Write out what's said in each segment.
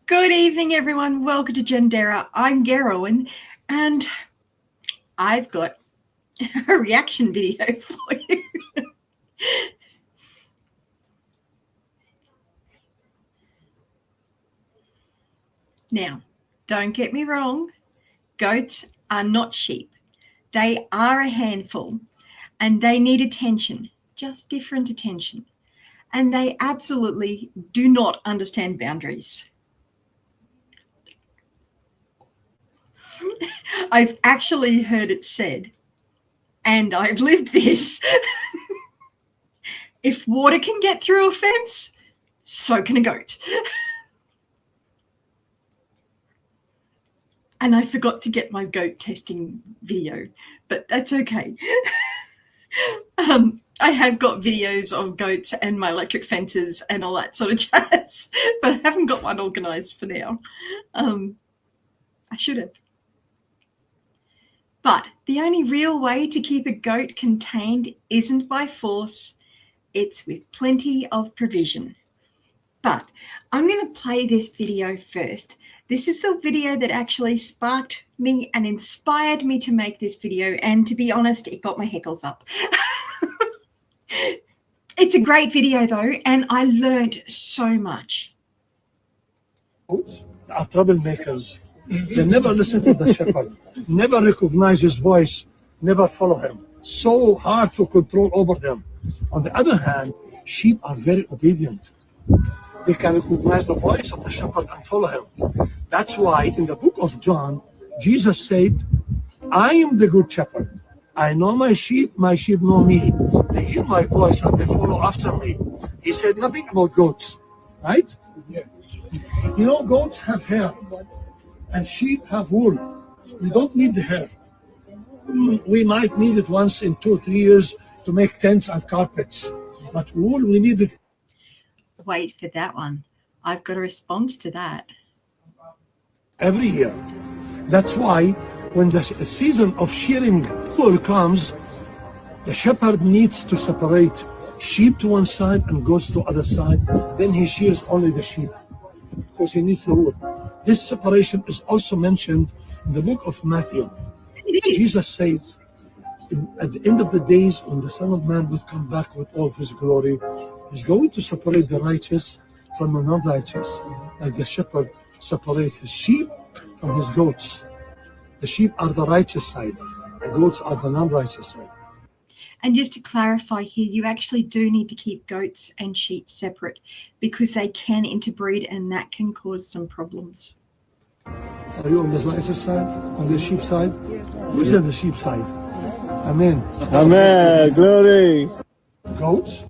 Good evening, everyone. Welcome to Gendera. I'm Gerwin, and I've got a reaction video for you. Now, don't get me wrong. Goats are not sheep. They are a handful, and they need attention, just different attention. And they absolutely do not understand boundaries. I've actually heard it said, and I've lived this. If water can get through a fence, so can a goat. And I forgot to get my goat testing video, but that's okay. I have got videos of goats and my electric fences and all that sort of jazz, but I haven't got one organised for now. I should have. But the only real way to keep a goat contained isn't by force, it's with plenty of provision. But I'm going to play this video first. This is the video that actually sparked me and inspired me to make this video. And to be honest, it got my heckles up. It's a great video though, and I learned so much. Goats are troublemakers. They never listen to the shepherd, never recognize his voice, never follow him. So hard to control over them. On the other hand, sheep are very obedient. They can recognize the voice of the shepherd and follow him. That's why in the book of John, Jesus said, I am the good shepherd. I know my sheep know me. They hear my voice and they follow after me. He said nothing about goats, right? Yeah. You know, goats have hair and sheep have wool. We don't need the hair. We might need it once in 2 or 3 years to make tents and carpets, but wool, we need it. Wait for that one. I've got a response to that. Every year. That's why when the season of shearing wool comes, the shepherd needs to separate sheep to one side and goats to the other side. Then he shears only the sheep because he needs the wool. This separation is also mentioned in the book of Matthew. Jesus says, at the end of the days, when the Son of Man will come back with all of his glory, he's going to separate the righteous from the non-righteous, like the shepherd separates his sheep from his goats. The sheep are the righteous side, the goats are the non-righteous side. And just to clarify here, you actually do need to keep goats and sheep separate because they can interbreed and that can cause some problems. Are you on the righteous side, on the sheep side? Who's on the sheep side? Amen. Amen. Glory. Goats?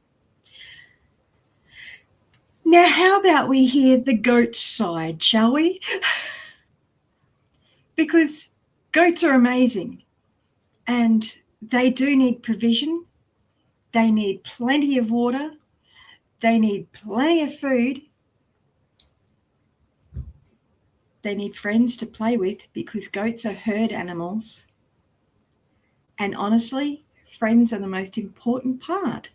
Now, how about we hear the goat side, shall we? Because goats are amazing and they do need provision. They need plenty of water. They need plenty of food. They need friends to play with because goats are herd animals. And honestly, friends are the most important part.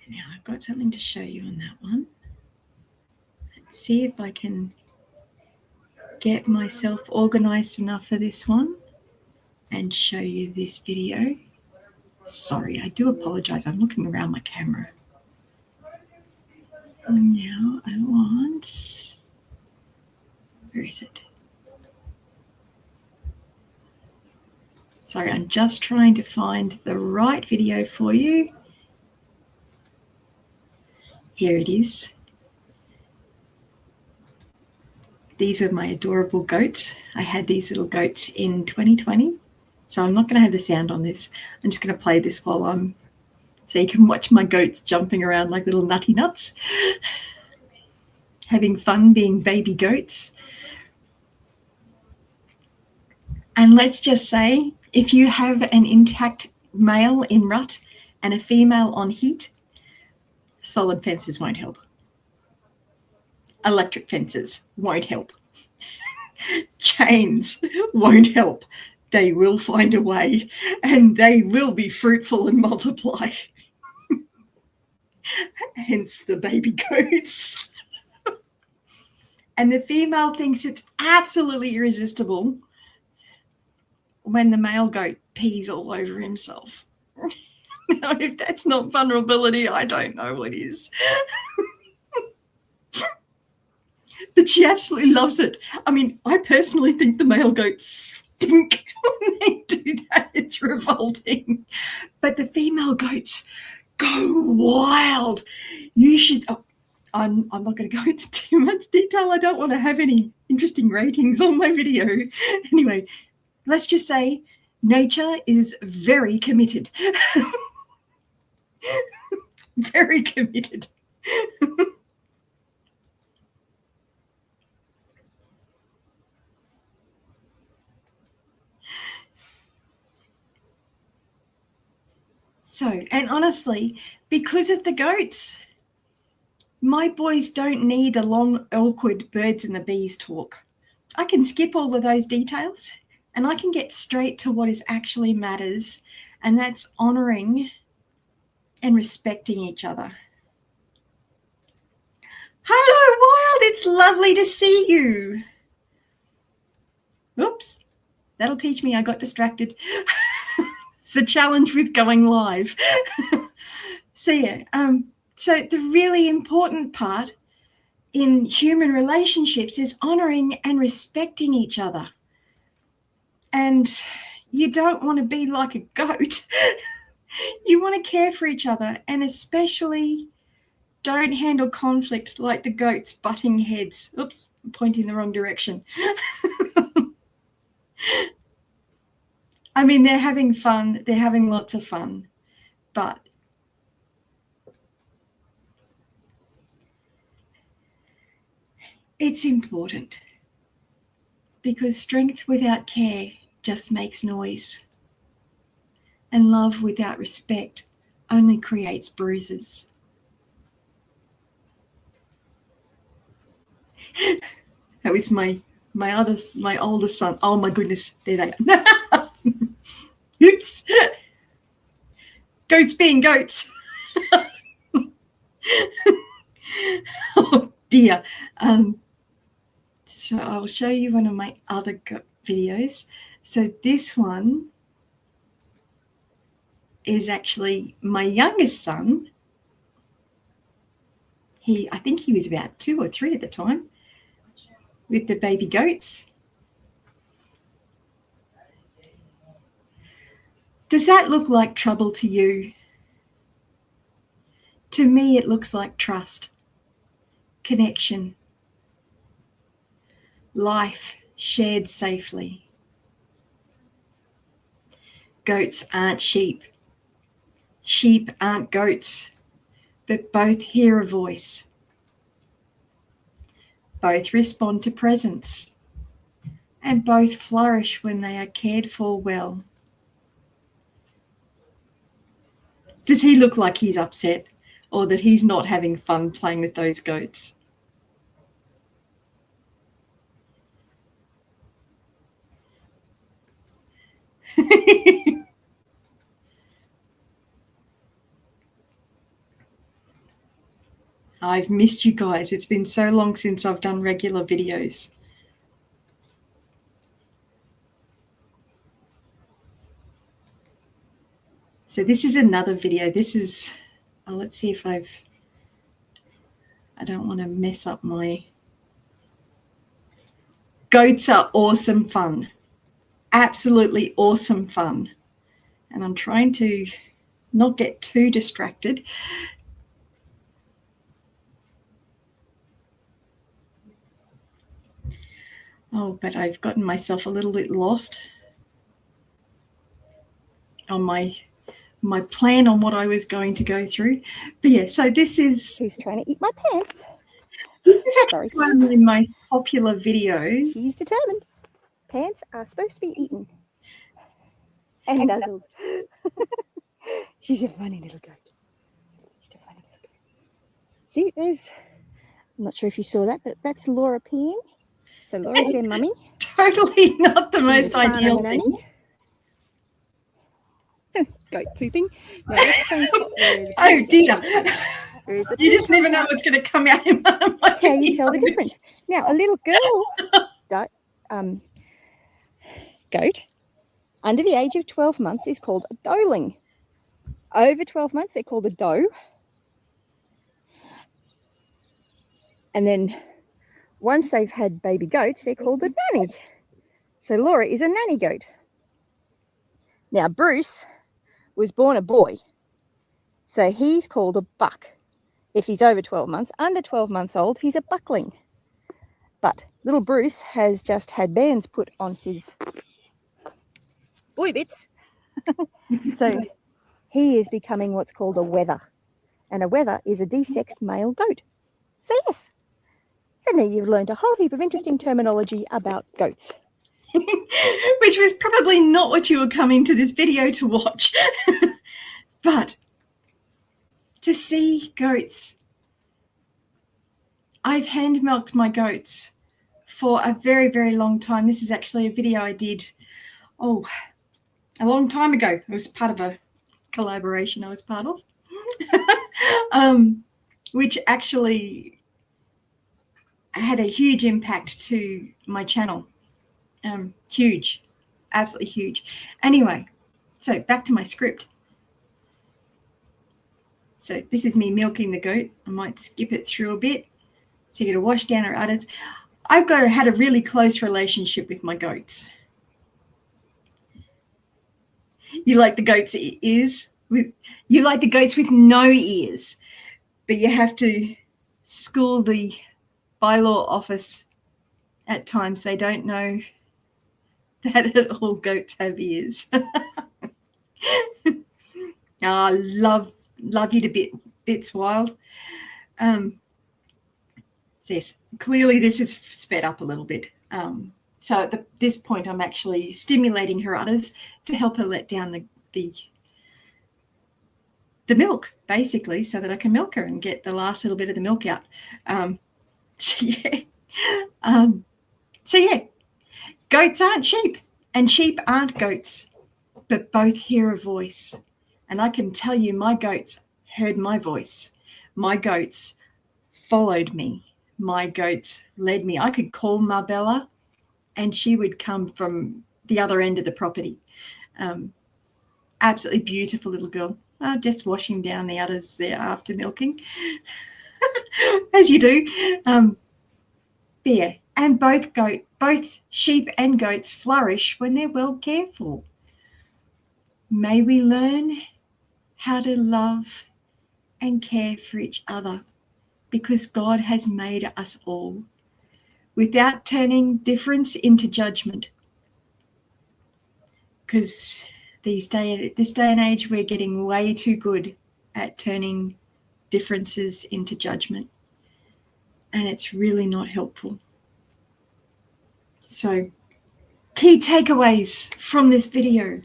Now I've got something to show you on that one. Let's see if I can get myself organized enough for this one and show you this video. Sorry, I do apologize. I'm looking around my camera. Now I want, where is it? Sorry, I'm just trying to find the right video for you. Here it is. These were my adorable goats. I had these little goats in 2020. So I'm not going to have the sound on this. I'm just going to play this while I'm, so you can watch my goats jumping around like little nutty nuts, having fun being baby goats. And let's just say, if you have an intact male in rut and a female on heat, solid fences won't help. Electric fences won't help. Chains won't help. They will find a way and they will be fruitful and multiply. hence the baby goats. And the female thinks it's absolutely irresistible when the male goat pees all over himself. Now, if that's not vulnerability, I don't know what is. But she absolutely loves it. I mean, I personally think the male goats stink when they do that. It's revolting. But the female goats go wild. You should... Oh, I'm not going to go into too much detail. I don't want to have any interesting ratings on my video. Anyway, let's just say nature is very committed. Very committed. So, and honestly, because of the goats, my boys don't need a long, awkward birds and the bees talk. I can skip all of those details and I can get straight to what is actually matters, and that's honouring and respecting each other. Hello, Wild. It's lovely to see you. Oops, that'll teach me I got distracted. It's the challenge with going live. So yeah, so the really important part in human relationships is honouring and respecting each other. And you don't want to be like a goat. You want to care for each other, and especially don't handle conflict like the goats butting heads. Oops, I'm pointing the wrong direction. I mean, they're having fun. They're having lots of fun. But it's important, because strength without care just makes noise. And love without respect only creates bruises. That was my older son. Oh my goodness, there they are. Oops. Goats being goats. Oh dear. So I'll show you one of my other videos. So this one is actually my youngest son. I think he was about 2 or 3 at the time, with the baby goats. Does that look like trouble to you? To me, it looks like trust, connection, life shared safely. Goats aren't sheep. Sheep aren't goats, but both hear a voice. Both respond to presence, and both flourish when they are cared for well. Does he look like he's upset, or that he's not having fun playing with those goats? I've missed you guys. It's been so long since I've done regular videos. So this is another video. This is, let's see if I don't want to mess up my... Goats are awesome fun. Absolutely awesome fun. And I'm trying to not get too distracted. Oh, but I've gotten myself a little bit lost on my plan on what I was going to go through. But yeah, so this is... Who's trying to eat my pants? This is actually one of my most popular videos. She's determined. Pants are supposed to be eaten. And nuzzled. She's a funny little goat. See, there's... I'm not sure if you saw that, but that's Laura peeing. So Laura's their mummy. Totally not the most ideal thing. Goat pooping. No, that's the same spot where Oh dear. Where's the You just never know what's going to come out in my That's how you tell the difference. Now, a little girl goat under the age of 12 months is called a doeling. Over 12 months, they're called a doe. And then once they've had baby goats, they're called a nanny. So Laura is a nanny goat. Now, Bruce was born a boy. So he's called a buck. If he's over 12 months, under 12 months old, he's a buckling. But little Bruce has just had bands put on his boy bits. So he is becoming what's called a wether. And a wether is a desexed male goat. So yes. So now you've learned a whole heap of interesting terminology about goats. Which was probably not what you were coming to this video to watch. But to see goats, I've hand milked my goats for a very, very long time. This is actually a video I did, a long time ago. It was part of a collaboration I was part of, which actually had a huge impact to my channel. Huge, absolutely huge. Anyway, so back to my script. So this is me milking the goat. I might skip it through a bit. So you're going to wash down her udders. I've had a really close relationship with my goats. You like the goats' ears? You like the goats with no ears, but you have to school the bylaw office at times. They don't know that all goats have ears. Love you to bits, Wild. Yes, clearly this is sped up a little bit. So at this point, I'm actually stimulating her udders to help her let down the milk, basically, so that I can milk her and get the last little bit of the milk out. So yeah, goats aren't sheep and sheep aren't goats, but both hear a voice. And I can tell you my goats heard my voice. My goats followed me. My goats led me. I could call Marbella and she would come from the other end of the property. Absolutely beautiful little girl. Just washing down the udders there after milking, as you do. Yeah, and both sheep and goats flourish when they're well cared for. May we learn how to love and care for each other, because God has made us all, without turning difference into judgment. Because this day and age, we're getting way too good at turning differences into judgment. And it's really not helpful. So, key takeaways from this video.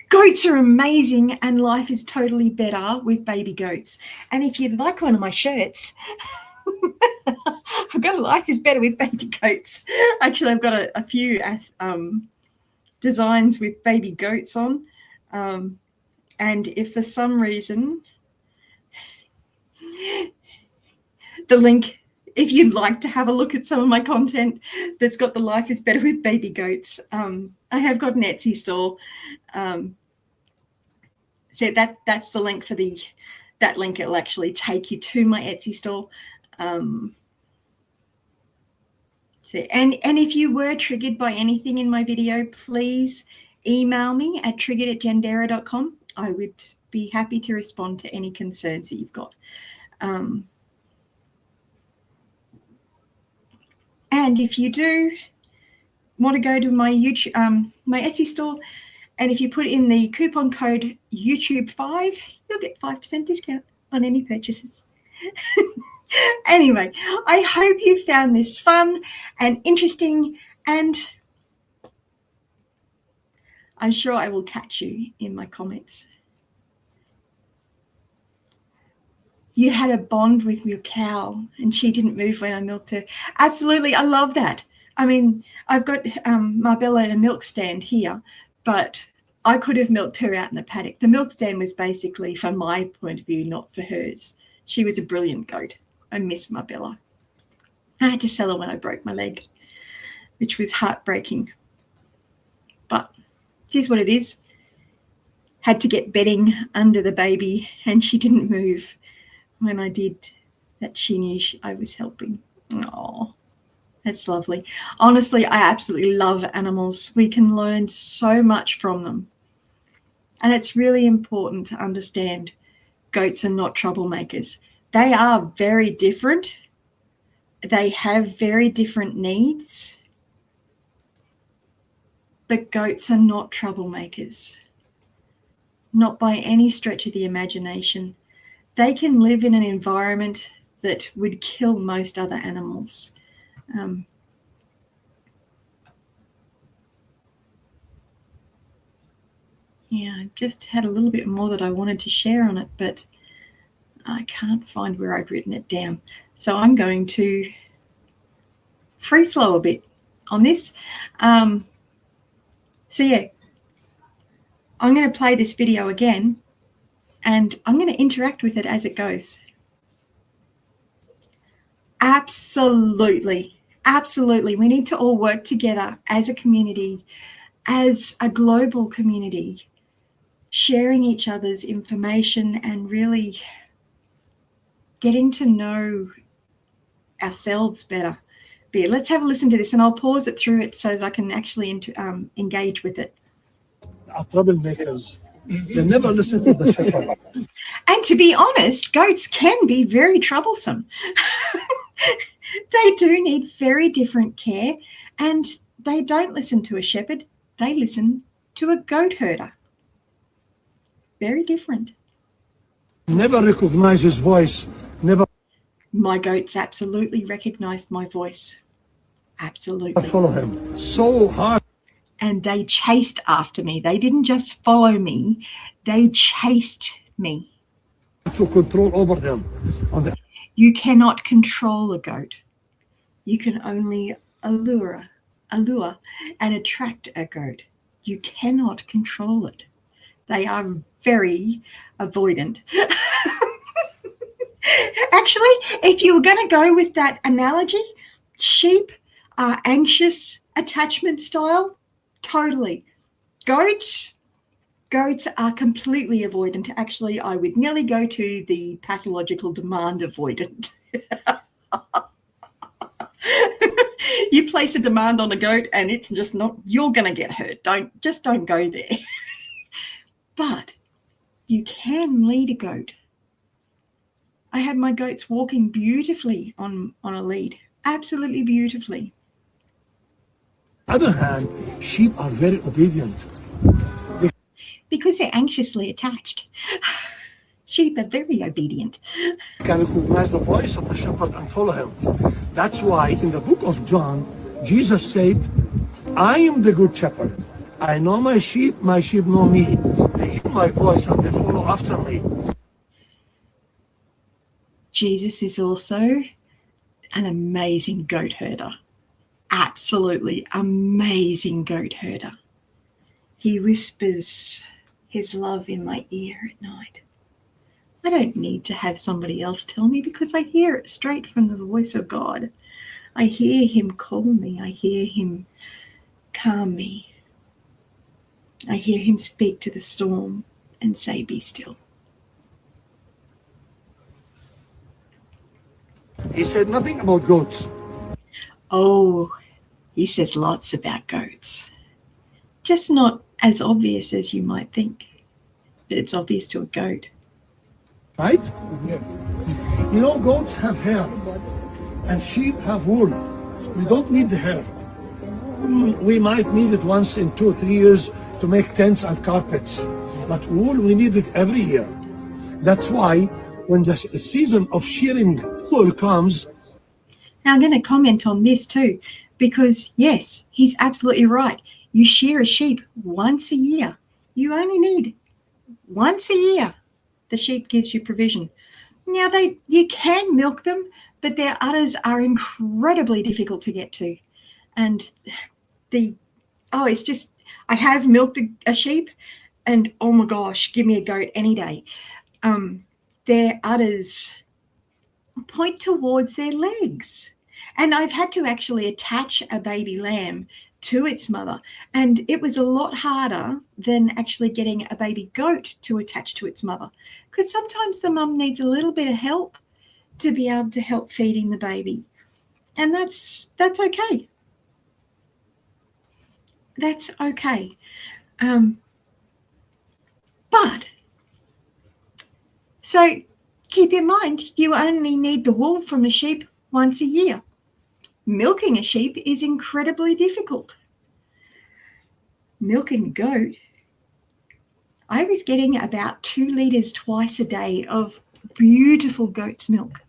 Goats are amazing and life is totally better with baby goats. And if you'd like one of my shirts, I've got a life is better with baby goats. Actually, I've got a few designs with baby goats on. And if for some reason the link, if you'd like to have a look at some of my content that's got the life is better with baby goats, I have got an Etsy store. So that's the link for that link. It'll actually take you to my Etsy store. And if you were triggered by anything in my video, please email me at triggered@gendera.com. I would be happy to respond to any concerns that you've got. And if you do want to go to my my Etsy store, and if you put in the coupon code YouTube5, you'll get 5% discount on any purchases. Anyway, I hope you found this fun and interesting, and I'm sure I will catch you in my comments. You had a bond with your cow and she didn't move when I milked her. Absolutely, I love that. I mean, I've got Marbella in a milk stand here, but I could have milked her out in the paddock. The milk stand was basically, from my point of view, not for hers. She was a brilliant goat. I miss my Bella. I had to sell her when I broke my leg, which was heartbreaking. But it is what it is. Had to get bedding under the baby, and she didn't move when I did that. She knew I was helping. Oh, that's lovely. Honestly, I absolutely love animals. We can learn so much from them. And it's really important to understand goats are not troublemakers. They are very different. They have very different needs. But goats are not troublemakers. Not by any stretch of the imagination. They can live in an environment that would kill most other animals. Yeah, I just had a little bit more that I wanted to share on it, but I can't find where I'd written it down. So I'm going to free flow a bit on this. So yeah, I'm going to play this video again, and I'm going to interact with it as it goes. Absolutely, absolutely. We need to all work together as a community, as a global community, sharing each other's information and really getting to know ourselves better. But yeah, let's have a listen to this, and I'll pause it through it so that I can actually engage with it. Are troublemakers. They never listen to the shepherd. And to be honest, goats can be very troublesome. They do need very different care, and they don't listen to a shepherd. They listen to a goat herder. Very different. Never recognize his voice. Never My goats absolutely recognized my voice. Absolutely. follow him. So hard And they chased after me. They didn't just follow me, they chased me. to control over them. You cannot control a goat. You can only allure and attract a goat. You cannot control it. They are very avoidant. Actually, if you were going to go with that analogy, sheep are anxious attachment style. Totally. Goats are completely avoidant. Actually, I would nearly go to the pathological demand avoidant. You place a demand on a goat and it's just not, you're going to get hurt. Don't go there. But you can lead a goat. I had my goats walking beautifully on a lead. Absolutely beautifully. On the other hand, sheep are very obedient. Because they're anxiously attached. Sheep are very obedient. They can recognize the voice of the shepherd and follow him. That's why in the book of John, Jesus said, I am the good shepherd. I know my sheep know me. They hear my voice and they follow after me. Jesus is also an amazing goat herder. Absolutely amazing goat herder. He whispers his love in my ear at night. I don't need to have somebody else tell me because I hear it straight from the voice of God. I hear him call me. I hear him calm me. I hear him speak to the storm and say, be still. He said nothing about goats. Oh, he says lots about goats. Just not as obvious as you might think, but it's obvious to a goat. Right? Yeah. You know, goats have hair and sheep have wool. We don't need the hair. We might need it once in 2 or 3 years to make tents and carpets. But wool, we need it every year. That's why when the season of shearing wool comes. Now I'm going to comment on this too, because yes, he's absolutely right. You shear a sheep once a year. You only need once a year. The sheep gives you provision. Now you can milk them, but their udders are incredibly difficult to get to. And it's just, I have milked a sheep and oh my gosh, give me a goat any day. Their udders point towards their legs. And I've had to actually attach a baby lamb to its mother, and it was a lot harder than actually getting a baby goat to attach to its mother, because sometimes the mum needs a little bit of help to be able to help feeding the baby, and that's okay. That's okay. But so keep in mind, you only need the wool from a sheep once a year. Milking a sheep is incredibly difficult. Milking a goat, I was getting about 2 litres twice a day of beautiful goat's milk.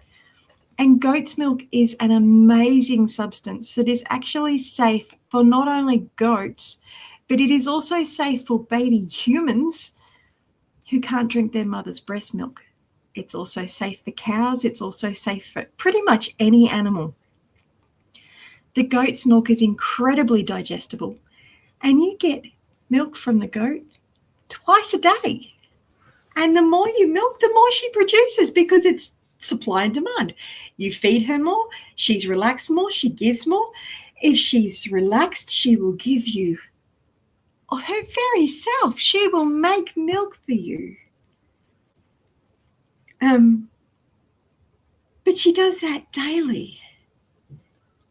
And goat's milk is an amazing substance that is actually safe for not only goats, but it is also safe for baby humans who can't drink their mother's breast milk. It's also safe for cows. It's also safe for pretty much any animal. The goat's milk is incredibly digestible, and you get milk from the goat twice a day. And the more you milk, the more she produces, because it's supply and demand. You feed her more, she's relaxed more, she gives more. If she's relaxed, she will give you her very self. She will make milk for you. But she does that daily.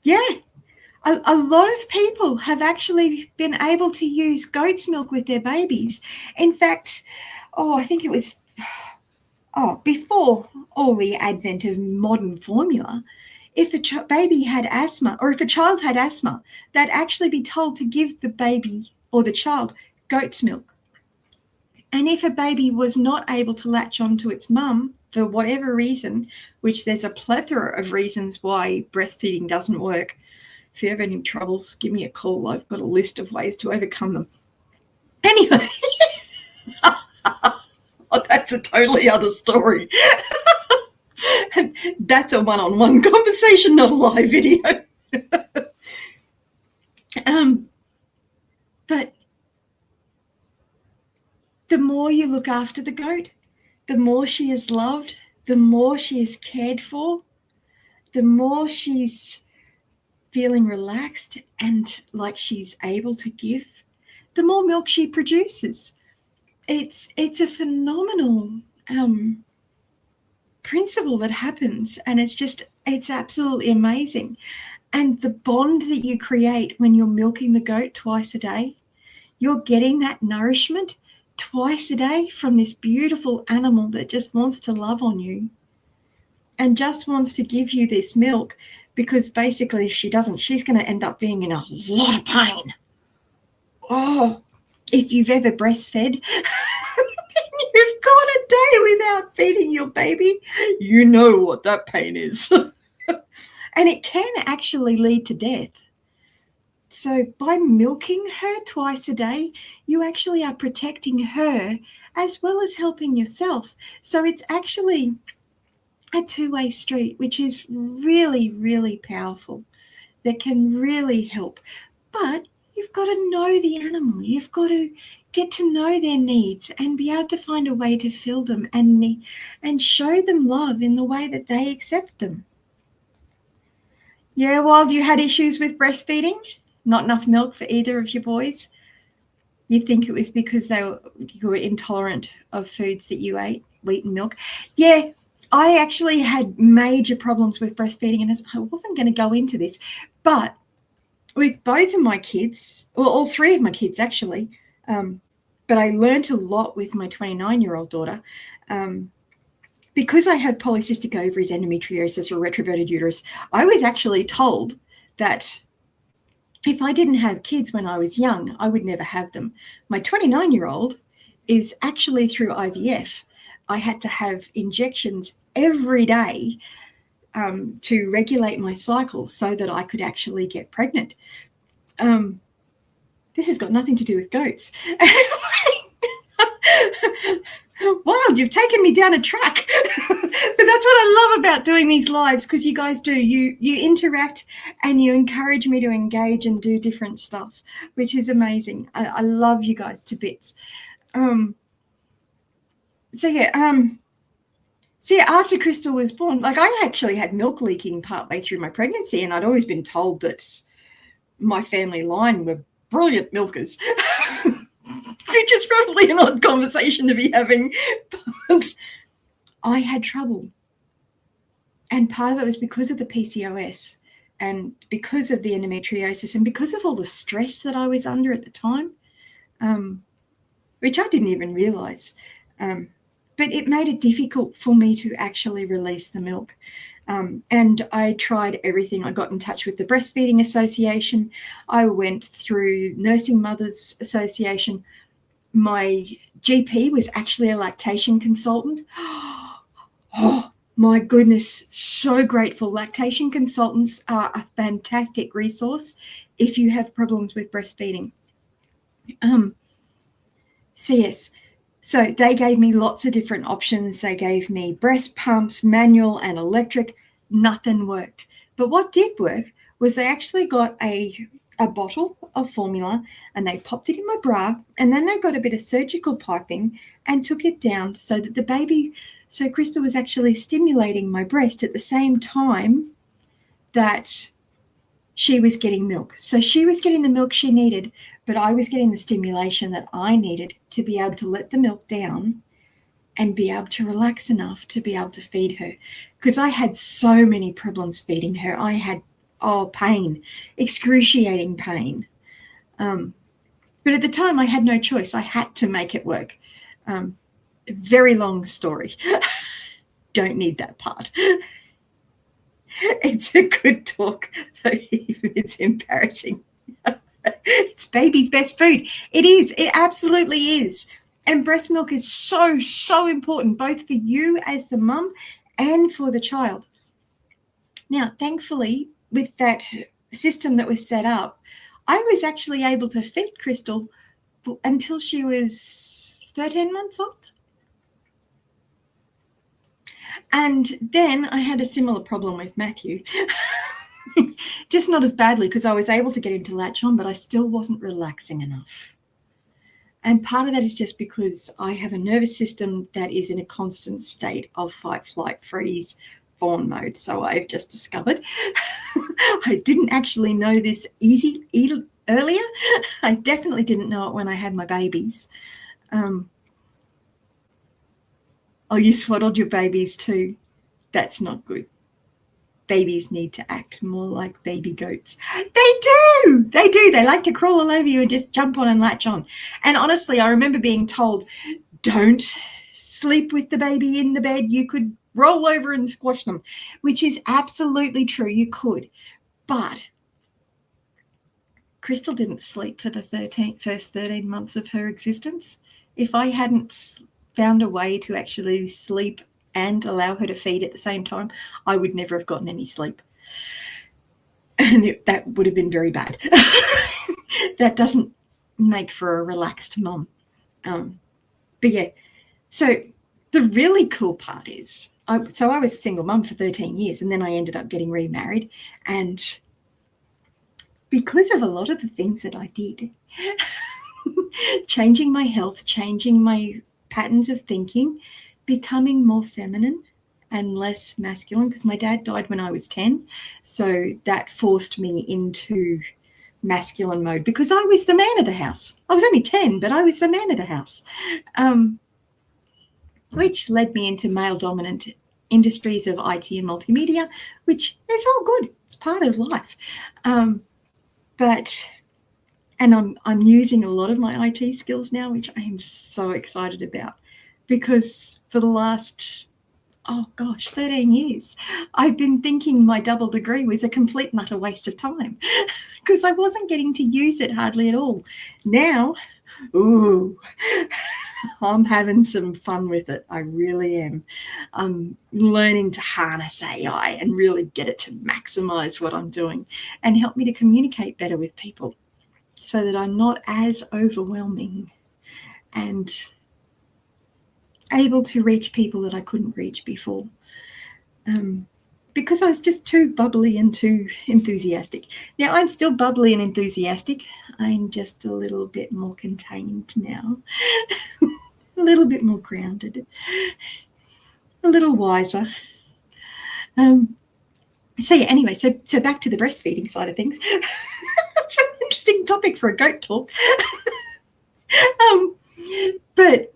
Yeah. A lot of people have actually been able to use goat's milk with their babies. In fact, I think it was before all the advent of modern formula, if a baby had asthma, or if a child had asthma, they'd actually be told to give the baby or the child goat's milk. And if a baby was not able to latch on to its mum for whatever reason, which there's a plethora of reasons why breastfeeding doesn't work, if you have any troubles, give me a call. I've got a list of ways to overcome them. Anyway, that's a totally other story. That's a one-on-one conversation, not a live video. But the more you look after the goat, the more she is loved, the more she is cared for, the more she's feeling relaxed and like she's able to give, the more milk she produces. It's a phenomenal principle that happens, and it's absolutely amazing. And the bond that you create when you're milking the goat twice a day, you're getting that nourishment twice a day from this beautiful animal that just wants to love on you and just wants to give you this milk, because basically if she doesn't, she's going to end up being in a lot of pain. If you've ever breastfed, you've got a day without feeding your baby, you know what that pain is. And it can actually lead to death. So by milking her twice a day, you actually are protecting her as well as helping yourself. So it's actually a two-way street, which is really, really powerful, that can really help. But you've got to know the animal. You've got to get to know their needs and be able to find a way to fill them and show them love in the way that they accept them. Yeah, Wild, you had issues with breastfeeding? Not enough milk for either of your boys? You think it was because you were intolerant of foods that you ate, wheat and milk? Yeah, I actually had major problems with breastfeeding, and I wasn't going to go into this, but with both of my kids, well, all three of my kids actually, but I learned a lot with my 29-year-old daughter, because I had polycystic ovaries, endometriosis, or retroverted uterus. I was actually told that if I didn't have kids when I was young, I would never have them. My 29-year-old is actually through IVF. I had to have injections every day to regulate my cycle so that I could actually get pregnant. This has got nothing to do with goats. Wow, you've taken me down a track. But that's what I love about doing these lives, because you guys do. You interact and you encourage me to engage and do different stuff, which is amazing. I love you guys to bits. So yeah, See, after Crystal was born, like I actually had milk leaking partway through my pregnancy, and I'd always been told that my family line were brilliant milkers, which is probably an odd conversation to be having, but I had trouble. And part of it was because of the PCOS and because of the endometriosis and because of all the stress that I was under at the time, which I didn't even realize. But it made it difficult for me to actually release the milk. And I tried everything. I got in touch with the Breastfeeding Association. I went through Nursing Mothers Association. My GP was actually a lactation consultant. Oh, my goodness, so grateful. Lactation consultants are a fantastic resource if you have problems with breastfeeding. CS. So they gave me lots of different options. They gave me breast pumps, manual and electric. Nothing worked. But what did work was they actually got a bottle of formula and they popped it in my bra, and then they got a bit of surgical piping and took it down so that the baby, so Crystal was actually stimulating my breast at the same time that she was getting milk. So she was getting the milk she needed, but I was getting the stimulation that I needed to be able to let the milk down and be able to relax enough to be able to feed her. Because I had so many problems feeding her. I had, pain, excruciating pain. But at the time I had no choice. I had to make it work. Very long story. Don't need that part. It's a good talk, though even it's embarrassing. It's baby's best food. It is. It absolutely is. And breast milk is so, so important, both for you as the mum and for the child. Now, thankfully, with that system that was set up, I was actually able to feed Crystal until she was 13 months old. And then I had a similar problem with Matthew. Just not as badly, because I was able to get him to latch on, but I still wasn't relaxing enough. And part of that is just because I have a nervous system that is in a constant state of fight, flight, freeze, fawn mode. So I've just discovered. I didn't actually know this earlier. I definitely didn't know it when I had my babies. Oh, you swaddled your babies too. That's not good. Babies need to act more like baby goats. They do. They do. They like to crawl all over you and just jump on and latch on. And honestly, I remember being told, don't sleep with the baby in the bed. You could roll over and squash them, which is absolutely true. You could. But Crystal didn't sleep for the first 13 months of her existence. If I hadn't found a way to actually sleep and allow her to feed at the same time, I would never have gotten any sleep. And that would have been very bad. That doesn't make for a relaxed mum. But yeah, so the really cool part is, I was a single mum for 13 years, and then I ended up getting remarried. And because of a lot of the things that I did, changing my health, changing my patterns of thinking, becoming more feminine and less masculine, because my dad died when I was 10. So that forced me into masculine mode because I was the man of the house. I was only 10, but I was the man of the house, which led me into male-dominant industries of IT and multimedia, which is all good. It's part of life. And I'm using a lot of my IT skills now, which I am so excited about, because for the last, 13 years, I've been thinking my double degree was a complete and utter waste of time because I wasn't getting to use it hardly at all. Now, I'm having some fun with it. I really am. I'm learning to harness AI and really get it to maximize what I'm doing and help me to communicate better with people so that I'm not as overwhelming and able to reach people that I couldn't reach before, because I was just too bubbly and too enthusiastic. Now, I'm still bubbly and enthusiastic. I'm just a little bit more contained now, a little bit more grounded. a little wiser. So yeah, anyway, so back to the breastfeeding side of things. It's an interesting topic for a goat talk. But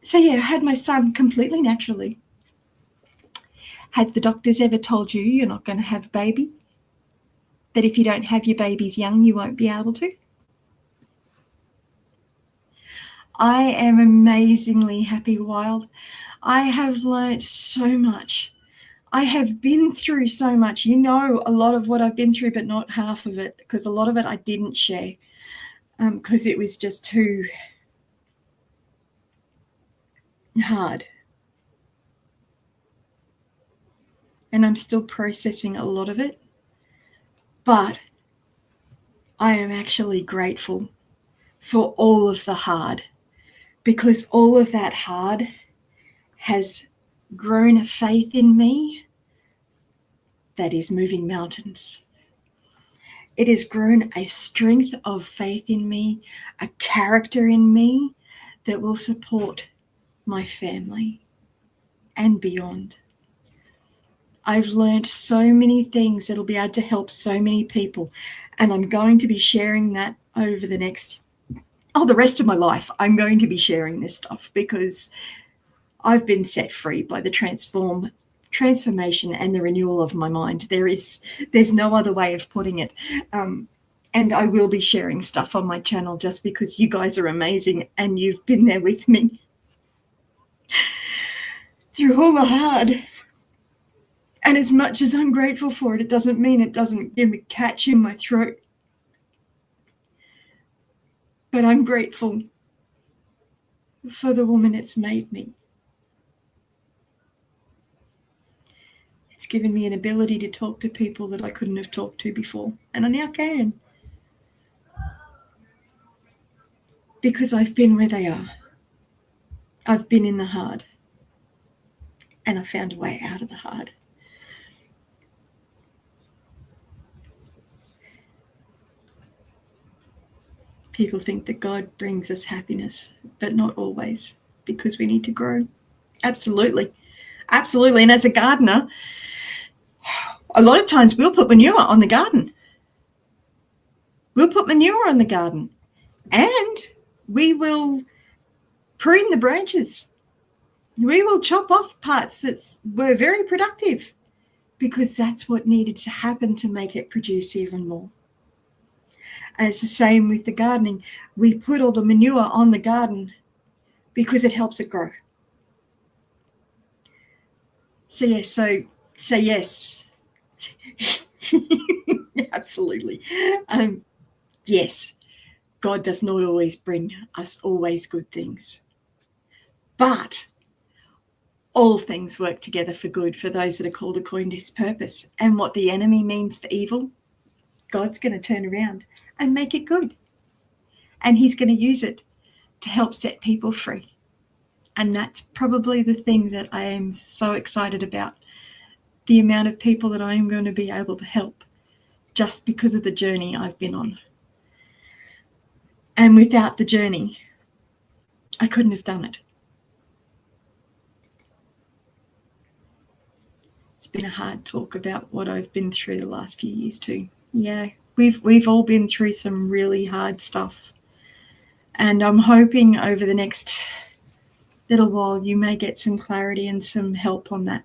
so yeah, I had my son completely naturally. Had the doctors ever told you you're not going to have a baby? That if you don't have your babies young, you won't be able to? I am amazingly happy wild. I have learnt so much. I have been through so much. You know a lot of what I've been through, but not half of it, because a lot of it I didn't share because it was just too hard. And I'm still processing a lot of it. But I am actually grateful for all of the hard, because all of that hard has grown a faith in me that is moving mountains. It has grown a strength of faith in me, a character in me that will support my family and beyond. I've learned so many things that'll be able to help so many people, and I'm going to be sharing that over the rest of my life. I'm going to be sharing this stuff because I've been set free by the transformation and the renewal of my mind. There's no other way of putting it. And I will be sharing stuff on my channel just because you guys are amazing and you've been there with me through all the hard. And as much as I'm grateful for it, it doesn't mean it doesn't give me a catch in my throat. But I'm grateful for the woman it's made me. It's given me an ability to talk to people that I couldn't have talked to before, and I now can. Because I've been where they are. I've been in the hard. And I found a way out of the hard. People think that God brings us happiness, but not always, because we need to grow. Absolutely. Absolutely. And as a gardener, a lot of times we'll put manure on the garden. We'll put manure on the garden. And we will prune the branches. We will chop off parts that were very productive, because that's what needed to happen to make it produce even more. And it's the same with the gardening. We put all the manure on the garden because it helps it grow. So yes, absolutely. Yes, God does not always bring us always good things. But all things work together for good for those that are called according to his purpose. And what the enemy means for evil, God's going to turn around and make it good. And he's going to use it to help set people free. And that's probably the thing that I am so excited about, the amount of people that I am going to be able to help just because of the journey I've been on. And without the journey, I couldn't have done it. It's been a hard talk about what I've been through the last few years too. Yeah, we've all been through some really hard stuff. And I'm hoping over the next little while you may get some clarity and some help on that.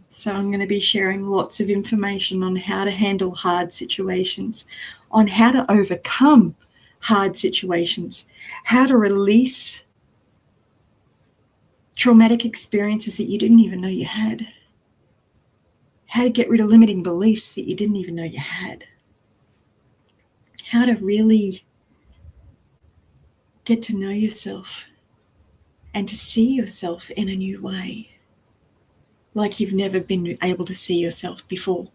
So I'm going to be sharing lots of information on how to handle hard situations, on how to overcome hard situations, how to release traumatic experiences that you didn't even know you had, how to get rid of limiting beliefs that you didn't even know you had, how to really get to know yourself and to see yourself in a new way, like you've never been able to see yourself before.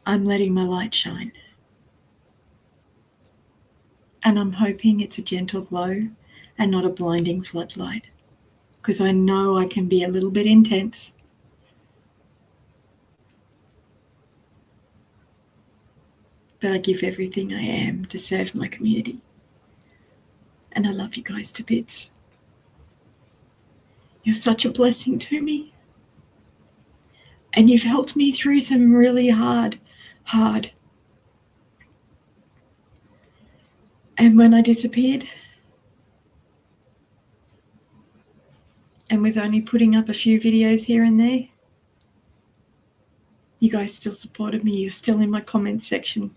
I'm letting my light shine. And I'm hoping it's a gentle glow and not a blinding floodlight, because I know I can be a little bit intense. But I give everything I am to serve my community. And I love you guys to bits. You're such a blessing to me. And you've helped me through some really hard. And when I disappeared and was only putting up a few videos here and there, you guys still supported me. You're still in my comments section.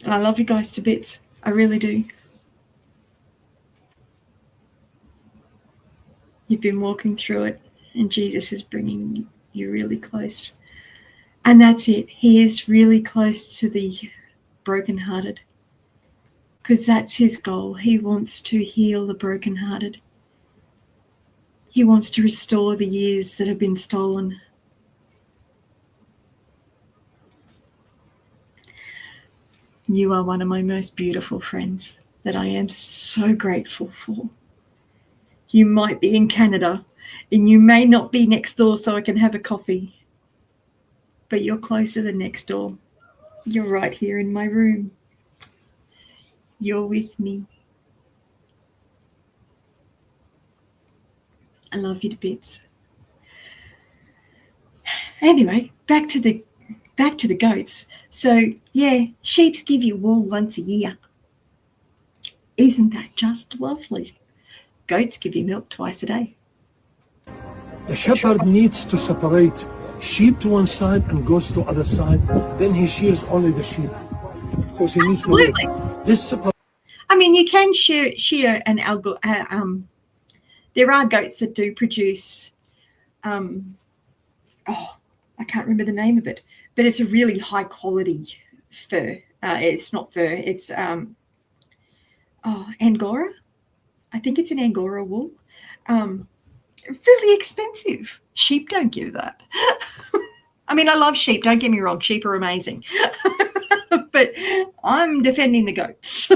And I love you guys to bits. I really do. You've been walking through it, and Jesus is bringing you really close. And that's it. He is really close to the brokenhearted, because that's his goal. He wants to heal the brokenhearted. He wants to restore the years that have been stolen. You are one of my most beautiful friends that I am so grateful for. You might be in Canada and you may not be next door so I can have a coffee, but you're closer than next door. You're right here in my room. You're with me. I love you to bits. Anyway, back to the goats. So yeah, sheep give you wool once a year. Isn't that just lovely? Goats give you milk twice a day. The shepherd needs to separate sheep to one side and goats to the other side. Then he shears only the sheep, because he needs to. This I mean, you can shear an algo. There are goats that do produce. I can't remember the name of it, but it's a really high quality fur. It's not fur. It's Angora. I think it's an Angora wool. Really expensive. Sheep don't give that. I mean, I love sheep. Don't get me wrong. Sheep are amazing. But I'm defending the goats.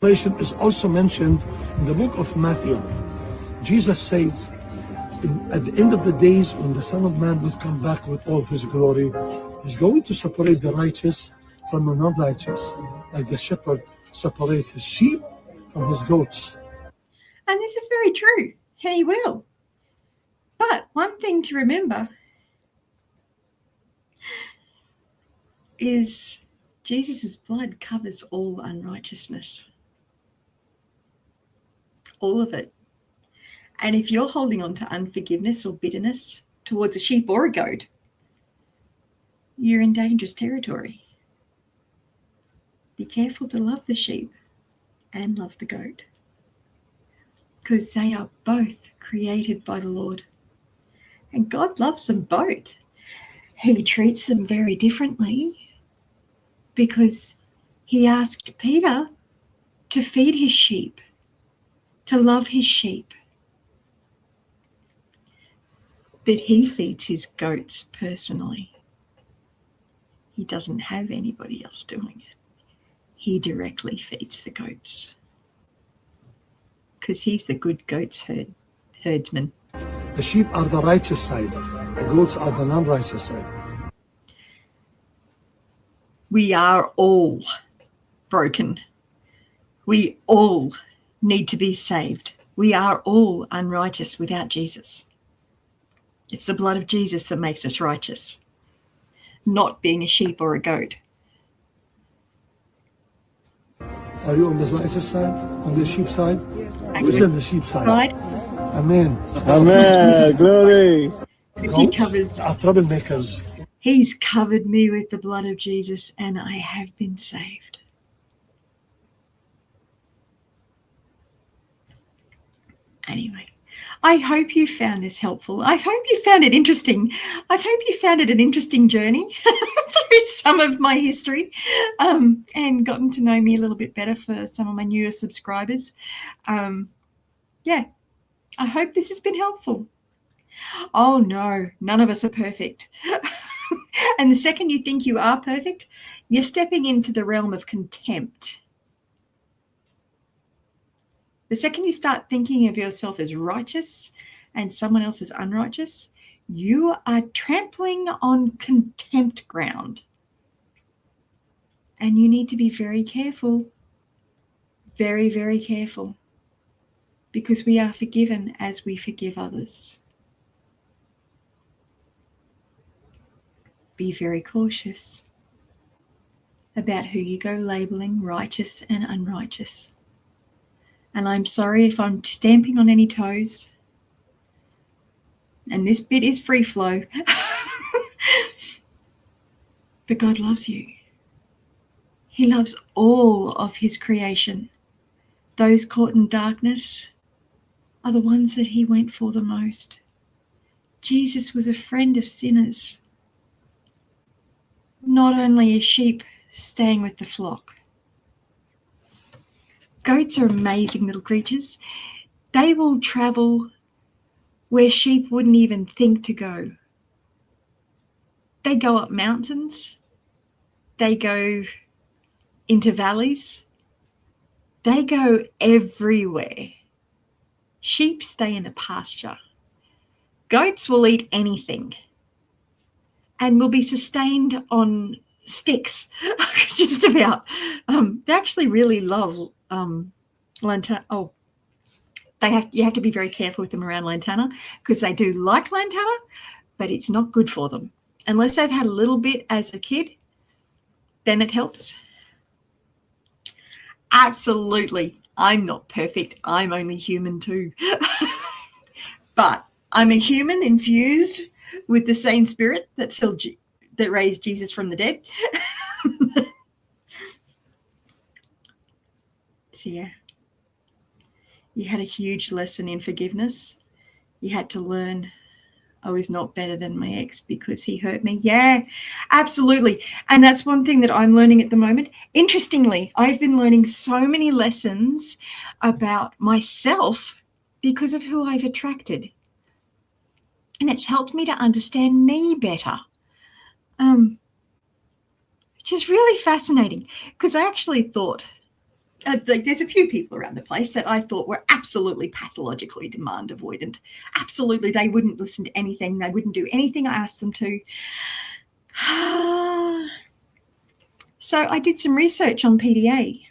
is also mentioned in the book of Matthew. Jesus says, at the end of the days, when the Son of Man will come back with all his glory, he's going to separate the righteous from the non-righteous, like the shepherd separates his sheep from his goats. And this is very true. He will. But one thing to remember is Jesus' blood covers all unrighteousness. All of it. And if you're holding on to unforgiveness or bitterness towards a sheep or a goat, you're in dangerous territory. Be careful to love the sheep and love the goat, because they are both created by the Lord. And God loves them both. He treats them very differently, because he asked Peter to feed his sheep, to love his sheep. But he feeds his goats personally. He doesn't have anybody else doing it. He directly feeds the goats, because he's the good goats herdsman. The sheep are the righteous side. The goats are the non-righteous side. We are all broken. We all need to be saved. We are all unrighteous without Jesus. It's the blood of Jesus that makes us righteous, not being a sheep or a goat. Are you on the righteous side? On the sheep side? Who's on the sheep side? Right? Amen. Amen. Glory. Because he covers. Are troublemakers. He's covered me with the blood of Jesus, and I have been saved. Anyway, I hope you found this helpful. I hope you found it interesting. I hope you found it an interesting journey through some of my history, and gotten to know me a little bit better for some of my newer subscribers. Yeah, I hope this has been helpful. Oh no, none of us are perfect. And the second you think you are perfect, you're stepping into the realm of contempt. The second you start thinking of yourself as righteous and someone else is unrighteous, you are trampling on contempt ground. And you need to be very careful very, very careful, because we are forgiven as we forgive others. Be very cautious about who you go labeling righteous and unrighteous. And I'm sorry if I'm stamping on any toes. And this bit is free flow. But God loves you. He loves all of his creation. Those caught in darkness are the ones that he went for the most. Jesus was a friend of sinners, not only a sheep staying with the flock. Goats are amazing little creatures. They will travel where sheep wouldn't even think to go. They go up mountains. They go into valleys. They go everywhere. Sheep stay in a pasture. Goats will eat anything and will be sustained on sticks, just about. They actually really love lantana. Oh, you have to be very careful with them around lantana, because they do like lantana, but it's not good for them. Unless they've had a little bit as a kid, then it helps. Absolutely. I'm not perfect. I'm only human too. But I'm a human infused with the same spirit that raised Jesus from the dead. So yeah, you had a huge lesson in forgiveness. You had to learn I was not better than my ex because he hurt me. Yeah, absolutely. And that's one thing that I'm learning at the moment. Interestingly, I've been learning so many lessons about myself because of who I've attracted. And it's helped me to understand me better, which is really fascinating, because I actually thought, there's a few people around the place that I thought were absolutely pathologically demand avoidant. Absolutely, they wouldn't listen to anything. They wouldn't do anything I asked them to. So I did some research on PDA,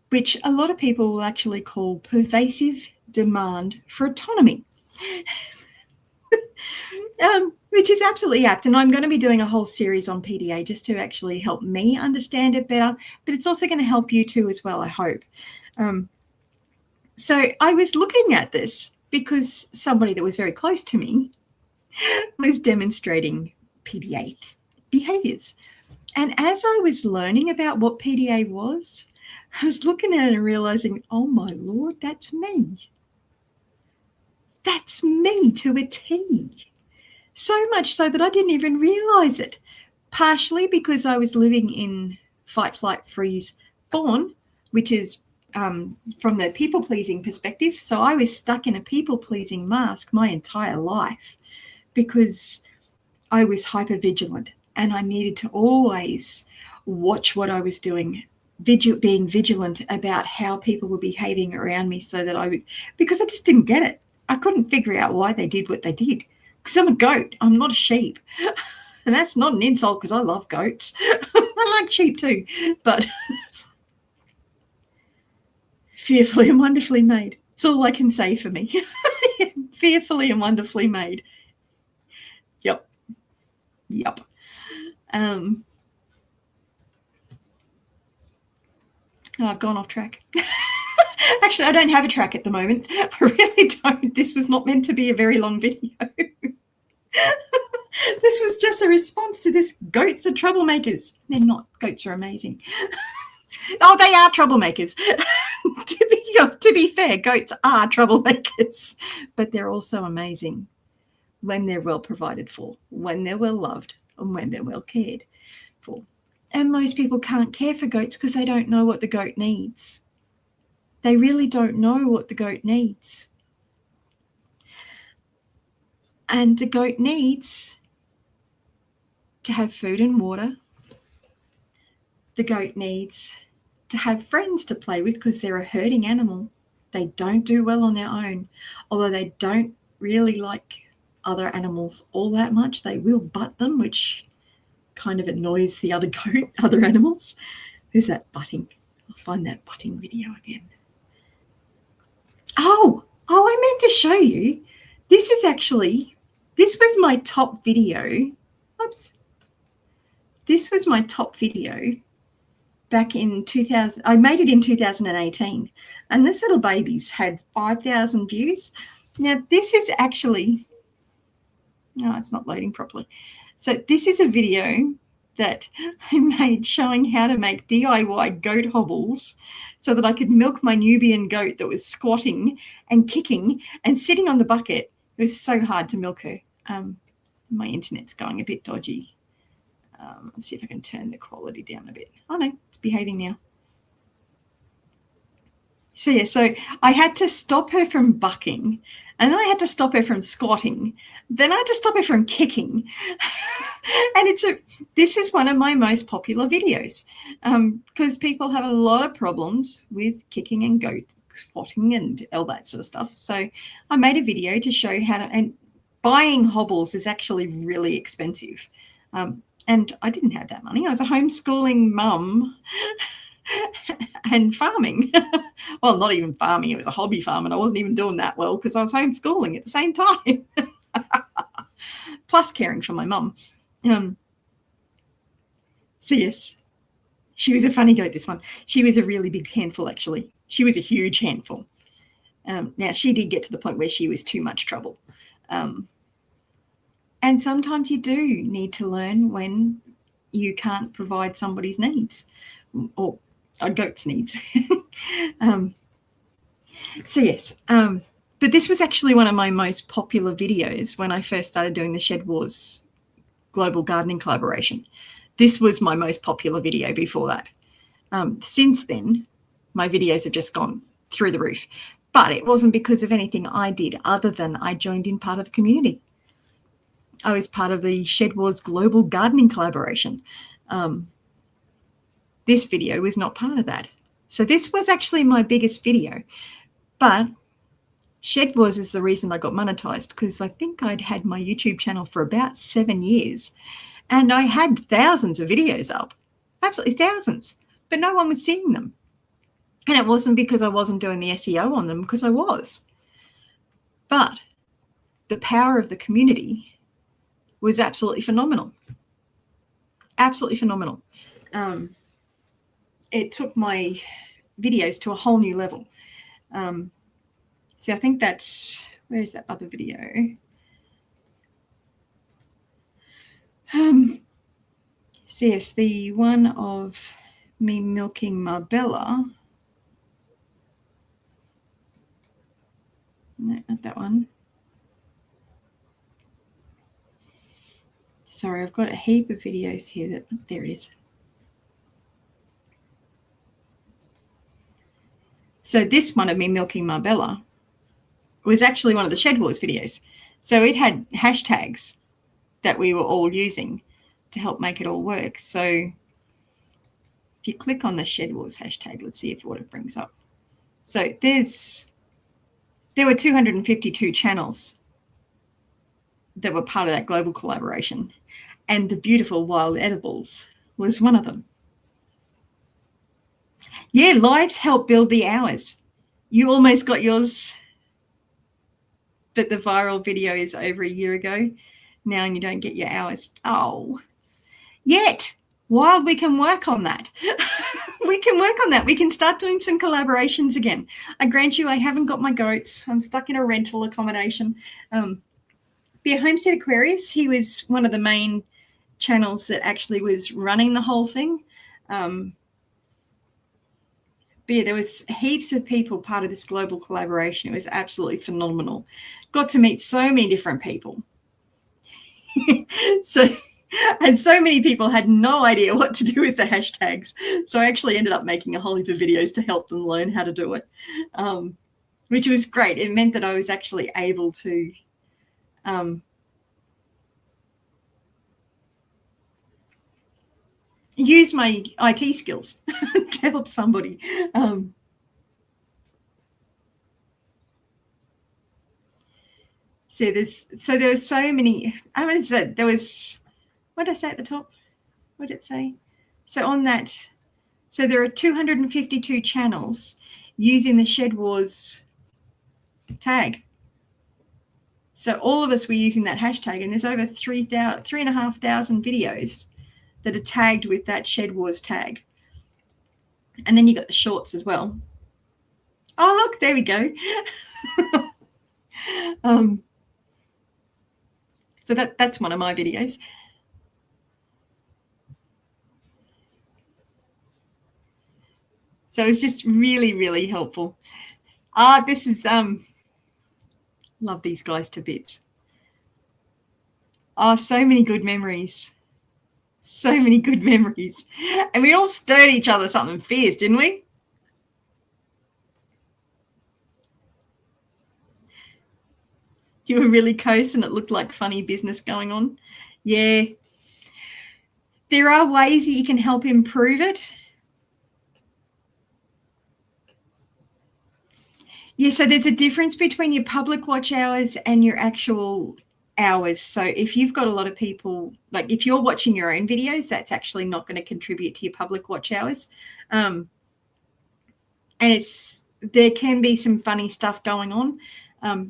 which a lot of people will actually call pervasive demand for autonomy. Which is absolutely apt. And I'm going to be doing a whole series on PDA just to actually help me understand it better, but it's also going to help you too as well, I hope. So I was looking at this because somebody that was very close to me was demonstrating PDA behaviors. And as I was learning about what PDA was, I was looking at it and realizing, oh my Lord, that's me. That's me to a T. So much so that I didn't even realize it, partially because I was living in fight, flight, freeze, fawn, which is from the people-pleasing perspective. So I was stuck in a people-pleasing mask my entire life because I was hyper-vigilant and I needed to always watch what I was doing, being vigilant about how people were behaving around me, so that because I just didn't get it. I couldn't figure out why they did what they did. Because I'm a goat, I'm not a sheep. And that's not an insult, because I love goats. I like sheep too, but fearfully and wonderfully made. It's all I can say for me. Fearfully and wonderfully made. Yep. I've gone off track. Actually, I don't have a track at the moment. I really don't. This was not meant to be a very long video. This was just a response to this. Goats are troublemakers. They're not. Goats are amazing. Oh, they are troublemakers. To be fair, goats are troublemakers, but they're also amazing when they're well provided for, when they're well loved, and when they're well cared for. And most people can't care for goats because they don't know what the goat needs. They really don't know what the goat needs. And the goat needs to have food and water. The goat needs to have friends to play with because they're a herding animal. They don't do well on their own. Although they don't really like other animals all that much. They will butt them, which kind of annoys the other animals. Who's that butting? I'll find that butting video again. Oh, I meant to show you. This was my top video. Oops. This was my top video back in 2000. I made it in 2018. And this little baby's had 5,000 views. Now, this is actually, no, it's not loading properly. So this is a video that I made showing how to make DIY goat hobbles so that I could milk my Nubian goat that was squatting and kicking and sitting on the bucket. It was so hard to milk her. My internet's going a bit dodgy. Let's see if I can turn the quality down a bit. Oh, no, it's behaving now. So, yeah, so I had to stop her from bucking, and then I had to stop her from squatting. Then I had to stop her from kicking. And this is one of my most popular videos because people have a lot of problems with kicking and goat squatting and all that sort of stuff. So I made a video to show how to, and buying hobbles is actually really expensive. And I didn't have that money. I was a homeschooling mum and farming. Well, not even farming. It was a hobby farm, and I wasn't even doing that well because I was homeschooling at the same time. Plus caring for my mum. So yes, she was a funny goat, this one. She was a really big handful, actually. She was a huge handful. Now, she did get to the point where she was too much trouble. And sometimes you do need to learn when you can't provide somebody's needs or a goat's needs. So yes, but this was actually one of my most popular videos when I first started doing the Shed Wars Global Gardening Collaboration. This was my most popular video before that. Since then, my videos have just gone through the roof. But it wasn't because of anything I did other than I joined in part of the community. I was part of the Shed Wars Global Gardening Collaboration. This video was not part of that. So this was actually my biggest video. But Shed Wars is the reason I got monetized, because I think I'd had my YouTube channel for about 7 years. And I had thousands of videos up, absolutely thousands, but no one was seeing them. And it wasn't because I wasn't doing the SEO on them, because I was. But the power of the community was absolutely phenomenal. Absolutely phenomenal. It took my videos to a whole new level. So I think that's, where's that other video? So yes, the one of me milking Marbella. No, not that one. Sorry, I've got a heap of videos here that, there it is. So this one of me milking Marbella was actually one of the Shed Wars videos. So it had hashtags that we were all using to help make it all work. So if you click on the Shed Wars hashtag, let's see what it brings up. So there were 252 channels that were part of that global collaboration. And the beautiful wild edibles was one of them. Yeah, lives help build the hours. You almost got yours, but the viral video is over a year ago now and you don't get your hours. Oh, yet. While we can work on that. We can work on that. We can start doing some collaborations again. I grant you, I haven't got my goats. I'm stuck in a rental accommodation. Be a Homestead Aquarius. He was one of the main channels that actually was running the whole thing. But yeah, there was heaps of people part of this global collaboration. It was absolutely phenomenal. Got to meet so many different people. And so many people had no idea what to do with the hashtags. So I actually ended up making a whole heap of videos to help them learn how to do it, which was great. It meant that I was actually able to use my IT skills to help somebody. So there was so many. I mean, there was. What did I say at the top? What did it say? So on that So there are 252 channels using the Shed Wars tag. So all of us were using that hashtag, and there's over 3,500 videos that are tagged with that Shed Wars tag. And then you got the shorts as well. Oh, look, there we go. So that's one of my videos. So it's just really, really helpful. This is love these guys to bits. So many good memories. So many good memories. And we all stirred each other something fierce, didn't we? You were really close and it looked like funny business going on. Yeah. There are ways that you can help improve it. Yeah, so there's a difference between your public watch hours and your actual hours. So if you've got a lot of people, like if you're watching your own videos, that's actually not going to contribute to your public watch hours. And there can be some funny stuff going on.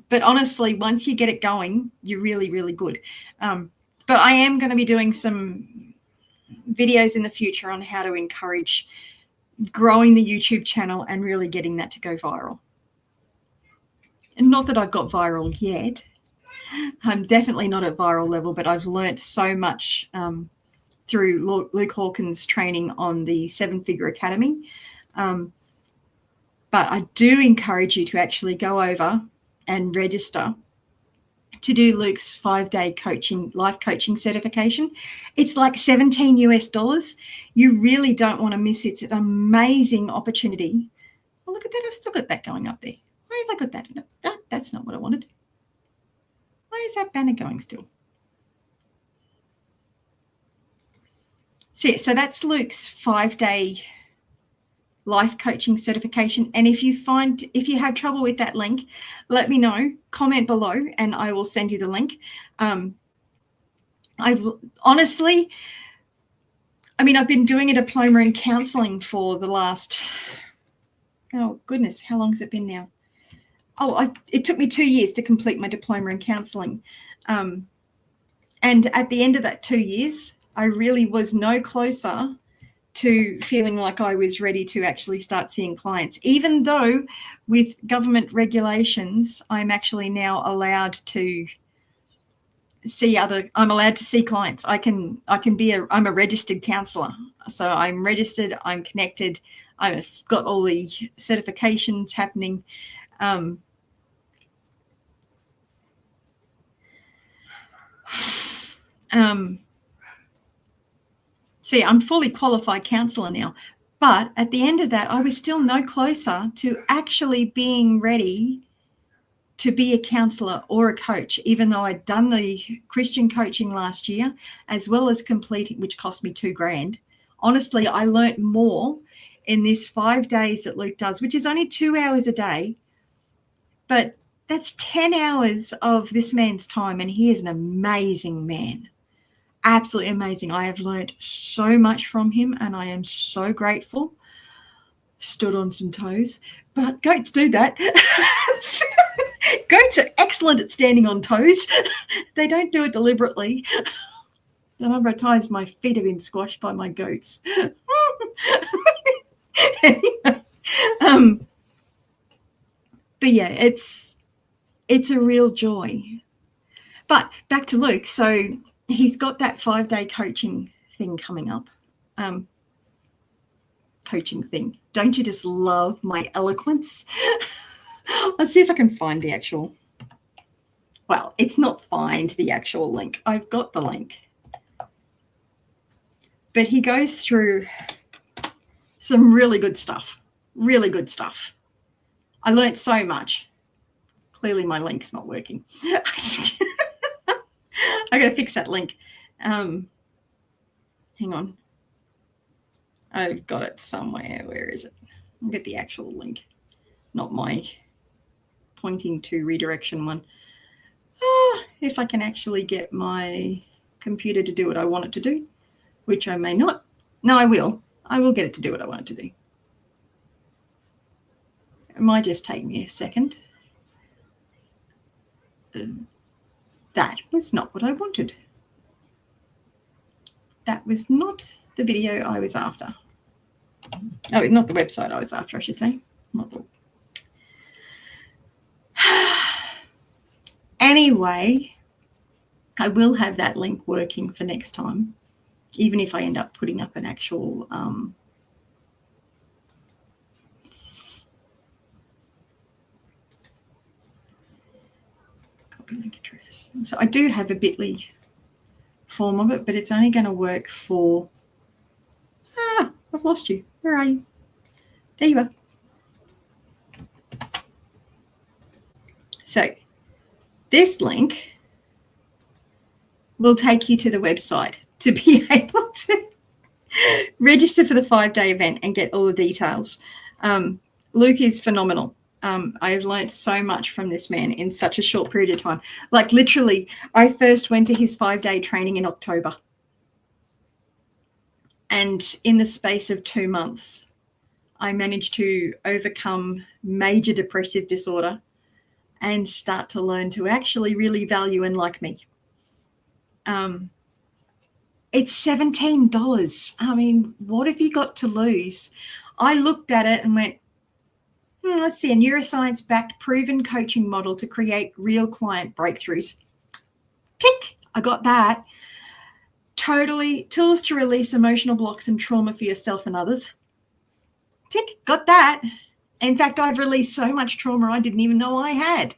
But honestly, once you get it going, you're really, really good. But I am going to be doing some videos in the future on how to encourage growing the YouTube channel and really getting that to go viral. And not that I've got viral yet. I'm definitely not at viral level, but I've learnt so much through Luke Hawkins' training on the 7-Figure Academy. But I do encourage you to actually go over and register to do Luke's 5-day life coaching certification. It's like $17 US. You really don't want to miss it. It's an amazing opportunity. Oh, look at that. I've still got that going up there. Why have I got that? No, that's not what I wanted. Why is that banner going still? So that's Luke's 5-day life coaching certification. And if you have trouble with that link, let me know, comment below, and I will send you the link. I've been doing a diploma in counseling for the last, oh goodness, how long has it been now? It took me 2 years to complete my diploma in counseling. And at the end of that 2 years, I really was no closer to feeling like I was ready to actually start seeing clients, even though with government regulations, I'm actually now allowed to I'm allowed to see clients. I'm a registered counselor. So I'm registered, I'm connected, I've got all the certifications happening. See, I'm fully qualified counsellor now, but at the end of that, I was still no closer to actually being ready to be a counsellor or a coach, even though I'd done the Christian coaching last year, as well as completing, which cost me $2,000. Honestly, I learnt more in this 5 days that Luke does, which is only 2 hours a day, but that's 10 hours of this man's time, and he is an amazing man. Absolutely amazing. I have learned so much from him, and I am so grateful. Stood on some toes, but goats do that. Goats are excellent at standing on toes. They don't do it deliberately. The number of times my feet have been squashed by my goats. But yeah, it's a real joy. But back to Luke. So he's got that 5-day coaching thing coming up. Coaching thing. Don't you just love my eloquence? Let's see if I can find the actual. Well, it's not find the actual link. I've got the link. But he goes through some really good stuff. Really good stuff. I learned so much. Clearly my link's not working. I got to fix that link. Hang on. I've got it somewhere. Where is it? I'll get the actual link, not my pointing to redirection one. If I can actually get my computer to do what I want it to do, which I may not. No, I will. I will get it to do what I want it to do. It might just take me a second. That was not what I wanted. That was not the video I was after. Oh, not the website I was after, I should say. Not the... Anyway, I will have that link working for next time, even if I end up putting up an actual copy link address. So I do have a bit.ly form of it, but it's only going to work for... I've lost you. Where are you? There you are. So this link will take you to the website to be able to register for the 5-day event and get all the details. Luke is phenomenal. I've learned so much from this man in such a short period of time. Like literally, I first went to his 5-day training in October. And in the space of 2 months, I managed to overcome major depressive disorder and start to learn to actually really value and like me. It's $17. I mean, what have you got to lose? I looked at it and went, let's see, a neuroscience-backed proven coaching model to create real client breakthroughs. Tick, I got that. Totally, tools to release emotional blocks and trauma for yourself and others. Tick, got that. In fact, I've released so much trauma I didn't even know I had.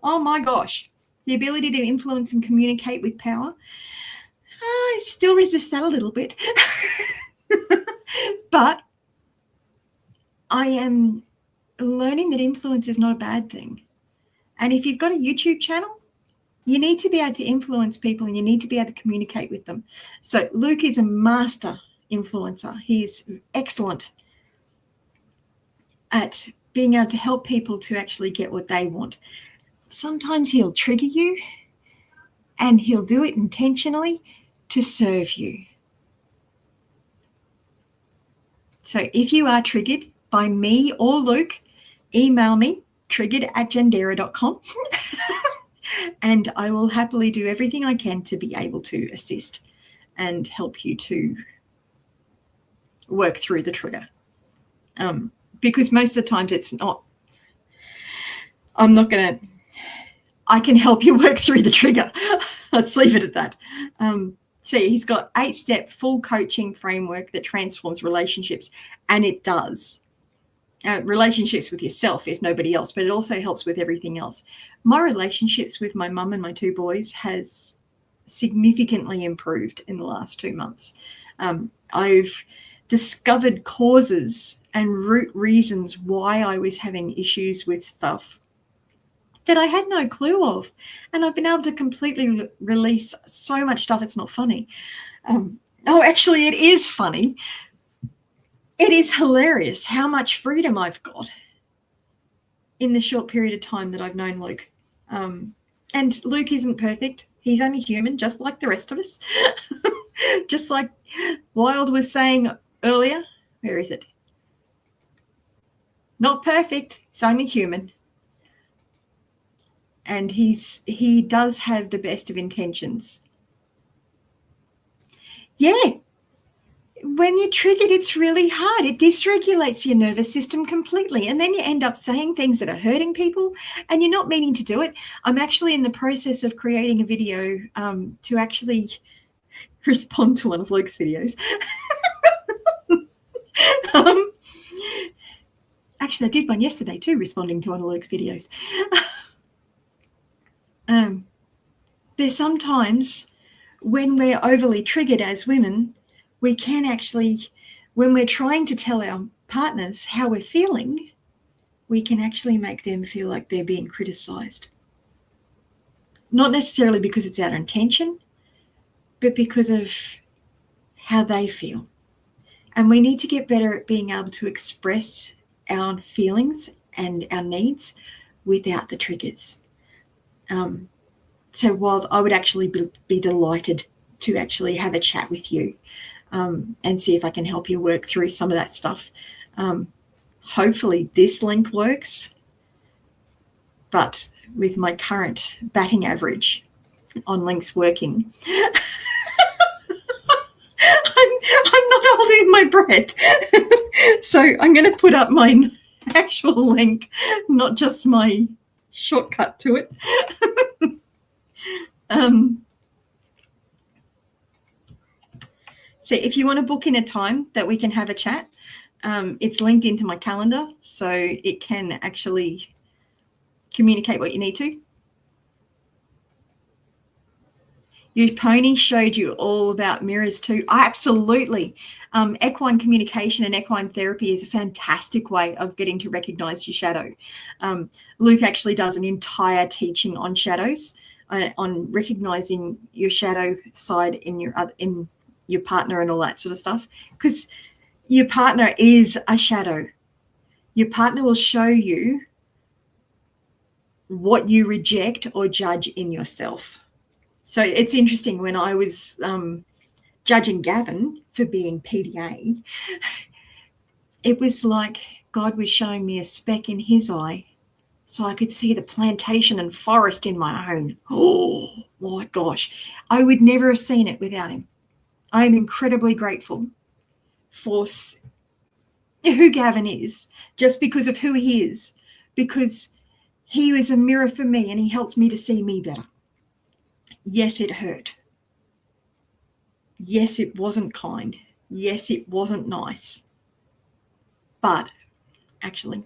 Oh my gosh. The ability to influence and communicate with power. I still resist that a little bit. But I am learning that influence is not a bad thing. And if you've got a YouTube channel, you need to be able to influence people and you need to be able to communicate with them. So Luke is a master influencer. He's excellent at being able to help people to actually get what they want. Sometimes he'll trigger you and he'll do it intentionally to serve you. So if you are triggered by me or Luke, email me, triggered@jandera.com. And I will happily do everything I can to be able to assist and help you to work through the trigger. Because most of the times it's not, I can help you work through the trigger. Let's leave it at that. See, he's got 8-step full coaching framework that transforms relationships, and it does. Relationships with yourself, if nobody else, but it also helps with everything else. My relationships with my mum and my 2 boys has significantly improved in the last 2 months. I've discovered causes and root reasons why I was having issues with stuff that I had no clue of. And I've been able to completely release so much stuff. It's not funny. Actually, it is funny. It is hilarious how much freedom I've got in the short period of time that I've known Luke. And Luke isn't perfect. He's only human, just like the rest of us. Just like Wild was saying earlier. Where is it? Not perfect. He's only human. And he does have the best of intentions. Yeah. When you're triggered, it's really hard. It dysregulates your nervous system completely. And then you end up saying things that are hurting people and you're not meaning to do it. I'm actually in the process of creating a video to actually respond to one of Luke's videos. Actually, I did one yesterday too, responding to one of Luke's videos. But sometimes when we're overly triggered as women, we can actually, when we're trying to tell our partners how we're feeling, we can actually make them feel like they're being criticized. Not necessarily because it's our intention, but because of how they feel. And we need to get better at being able to express our feelings and our needs without the triggers. So while I would actually be delighted to actually have a chat with you and see if I can help you work through some of that stuff. Hopefully this link works, but with my current batting average on links working, I'm not holding my breath. So I'm going to put up my actual link, not just my shortcut to it. So if you want to book in a time that we can have a chat, it's linked into my calendar, so it can actually communicate what you need to. Your pony showed you all about mirrors too. Absolutely. Equine communication and equine therapy is a fantastic way of getting to recognize your shadow. Luke actually does an entire teaching on shadows, on recognizing your shadow side in your partner and all that sort of stuff, because your partner is a shadow. Your partner will show you what you reject or judge in yourself. So it's interesting, when I was judging Gavin for being PDA, it was like God was showing me a speck in his eye so I could see the plantation and forest in my own. Oh my gosh, I would never have seen it without him. I am incredibly grateful for who Gavin is, just because of who he is, because he is a mirror for me and he helps me to see me better. Yes, it hurt. Yes, it wasn't kind. Yes, it wasn't nice. But actually,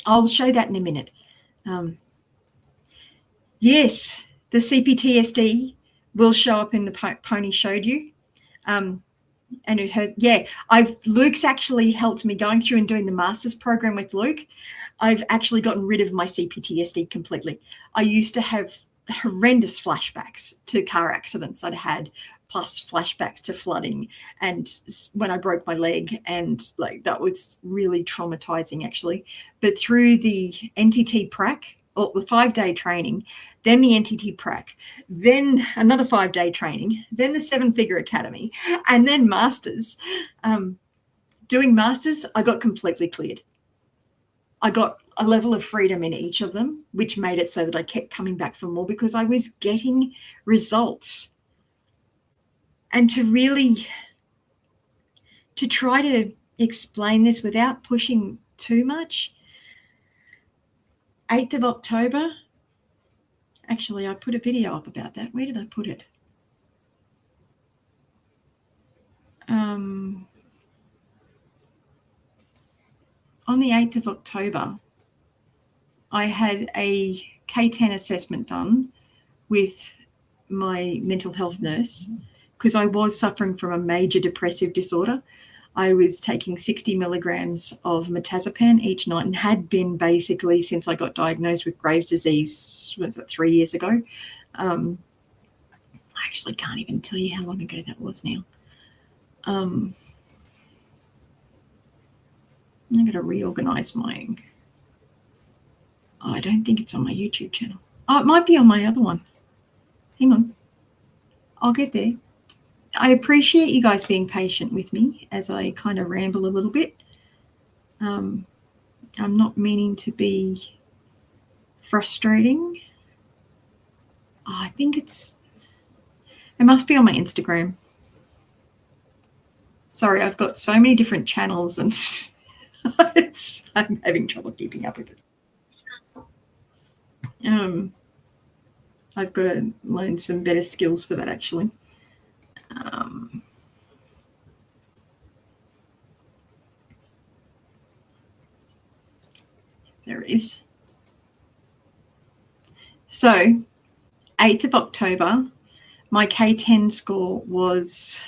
I'll show that in a minute. Yes, the CPTSD will show up in the pony showed you. And it hurt. Yeah, Luke's actually helped me going through and doing the master's program with Luke. I've actually gotten rid of my CPTSD completely. I used to have horrendous flashbacks to car accidents I'd had, plus flashbacks to flooding, and when I broke my leg, and like that was really traumatizing actually. But through the NTT prac, or the 5-day training, then the NTT prac, then another 5-day training, then the 7-figure academy, and then masters. Doing masters, I got completely cleared. I got a level of freedom in each of them, which made it so that I kept coming back for more, because I was getting results. And to try to explain this without pushing too much, 8th of October, actually, I put a video up about that. Where did I put it? On the 8th of October, I had a K10 assessment done with my mental health nurse, because I was suffering from a major depressive disorder. I was taking 60 milligrams of metazepam each night, and had been basically since I got diagnosed with Graves' disease, was it 3 years ago? I actually can't even tell you how long ago that was now. I'm going to reorganize my... Oh, I don't think it's on my YouTube channel. Oh, it might be on my other one. Hang on. I'll get there. I appreciate you guys being patient with me as I kind of ramble a little bit. I'm not meaning to be frustrating. Oh, I think it must be on my Instagram. Sorry, I've got so many different channels and I'm having trouble keeping up with it. I've got to learn some better skills for that actually. There it is. So 8th of October, my K10 score was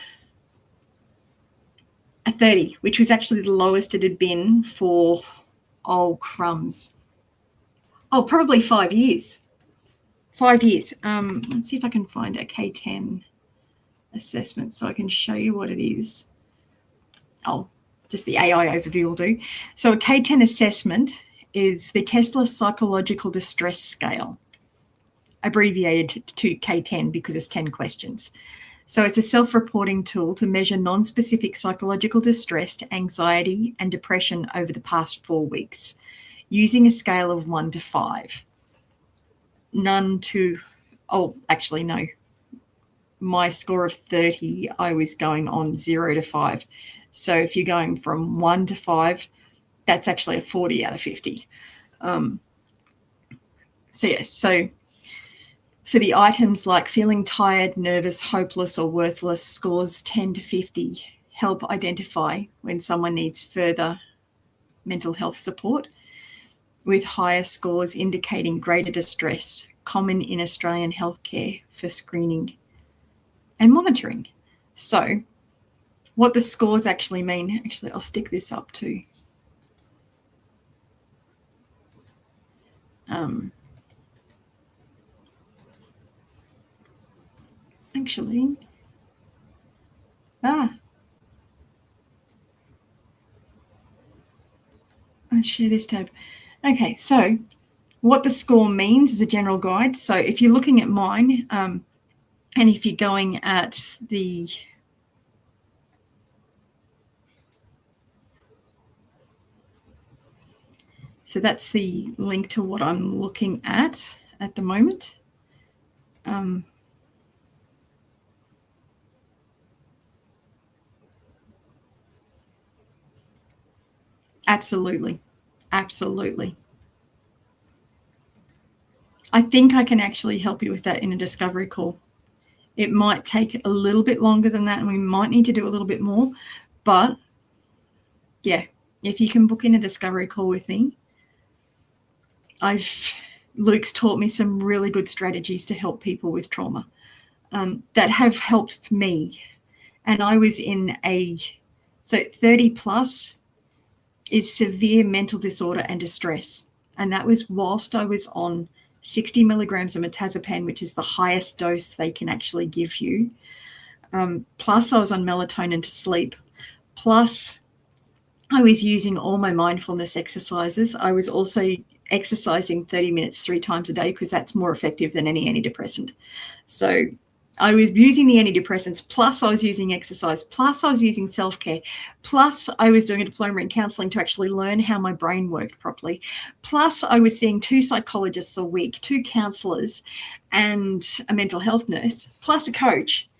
a 30, which was actually the lowest it had been for, crumbs. Probably 5 years. 5 years. Let's see if I can find a K10 assessment so I can show you what it is. Just the AI overview will do. So a K10 assessment is the Kessler Psychological Distress Scale, abbreviated to K10 because it's 10 questions. So it's a self-reporting tool to measure non-specific psychological distress, anxiety, and depression over the past 4 weeks, using a scale of 1 to 5. None to, oh, actually, no. My score of 30, I was going on 0 to 5. So if you're going from 1 to 5, that's actually a 40 out of 50. So yes, so for the items like feeling tired, nervous, hopeless, or worthless, scores 10 to 50 help identify when someone needs further mental health support, with higher scores indicating greater distress, common in Australian healthcare for screening and monitoring. So what the scores actually mean, actually I'll stick this up too. Let's share this tab. Okay, so what the score means is a general guide. So if you're looking at mine, and if you're going at the so that's the link to what I'm looking at the moment. Absolutely. Absolutely. I think I can actually help you with that in a discovery call. It might take a little bit longer than that, and we might need to do a little bit more. But yeah, if you can book in a discovery call with me, Luke's taught me some really good strategies to help people with trauma that have helped me. And I was in so 30 plus is severe mental disorder and distress. And that was whilst I was on 60 milligrams of mirtazapine, which is the highest dose they can actually give you. Plus I was on melatonin to sleep. Plus I was using all my mindfulness exercises. I was also exercising 30 minutes 3 times a day because that's more effective than any antidepressant. So I was using the antidepressants, plus I was using exercise, plus I was using self-care, plus I was doing a diploma in counselling to actually learn how my brain worked properly, plus I was seeing 2 psychologists a week, 2 counsellors, and a mental health nurse, plus a coach.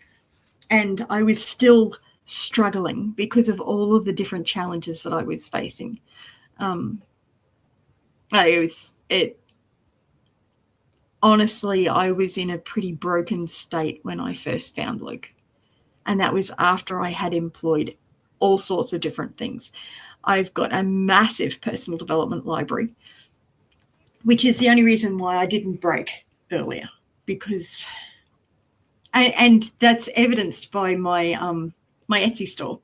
And I was still struggling because of all of the different challenges that I was facing. Honestly, I was in a pretty broken state when I first found Luke. And that was after I had employed all sorts of different things. I've got a massive personal development library, which is the only reason why I didn't break earlier, because, and that's evidenced by my Etsy store.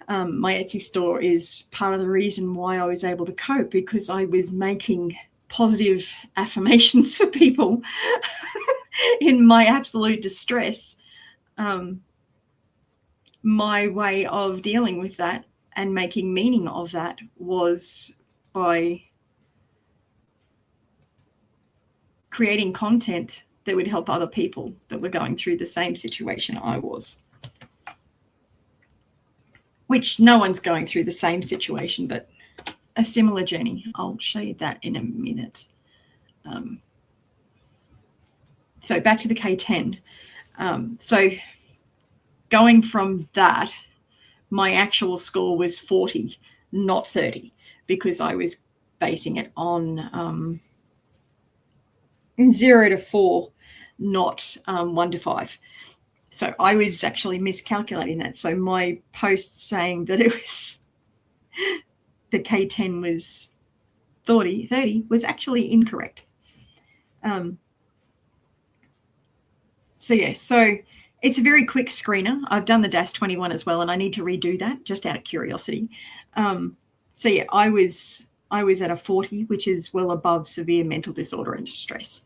My Etsy store is part of the reason why I was able to cope, because I was making positive affirmations for people in my absolute distress. My way of dealing with that and making meaning of that was by creating content that would help other people that were going through the same situation I was. Which no one's going through the same situation, but a similar journey. I'll show you that in a minute. So back to the K10. So going from that, my actual score was 40, not 30, because I was basing it on 0 to 4, not 1 to 5. So I was actually miscalculating that. So my post saying that it was the K10 was 30 was actually incorrect. So yeah, so it's a very quick screener. I've done the DAS-21 as well, and I need to redo that just out of curiosity. So yeah, I was at a 40, which is well above severe mental disorder and distress.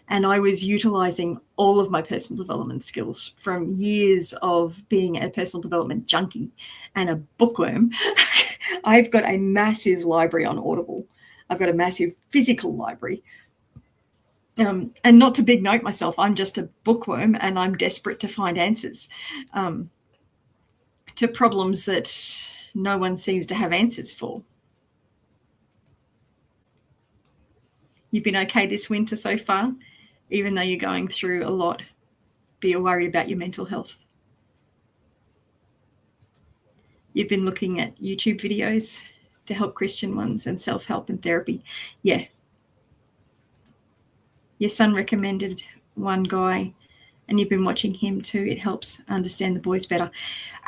And I was utilizing all of my personal development skills from years of being a personal development junkie and a bookworm. I've got a massive library on Audible. I've got a massive physical library. And not to big note myself, I'm just a bookworm and I'm desperate to find answers to problems that no one seems to have answers for. You've been okay this winter so far, even though you're going through a lot, but you're worried about your mental health. You've been looking at YouTube videos to help Christian ones and self-help and therapy. Yeah. Your son recommended one guy and you've been watching him too. It helps understand the boys better.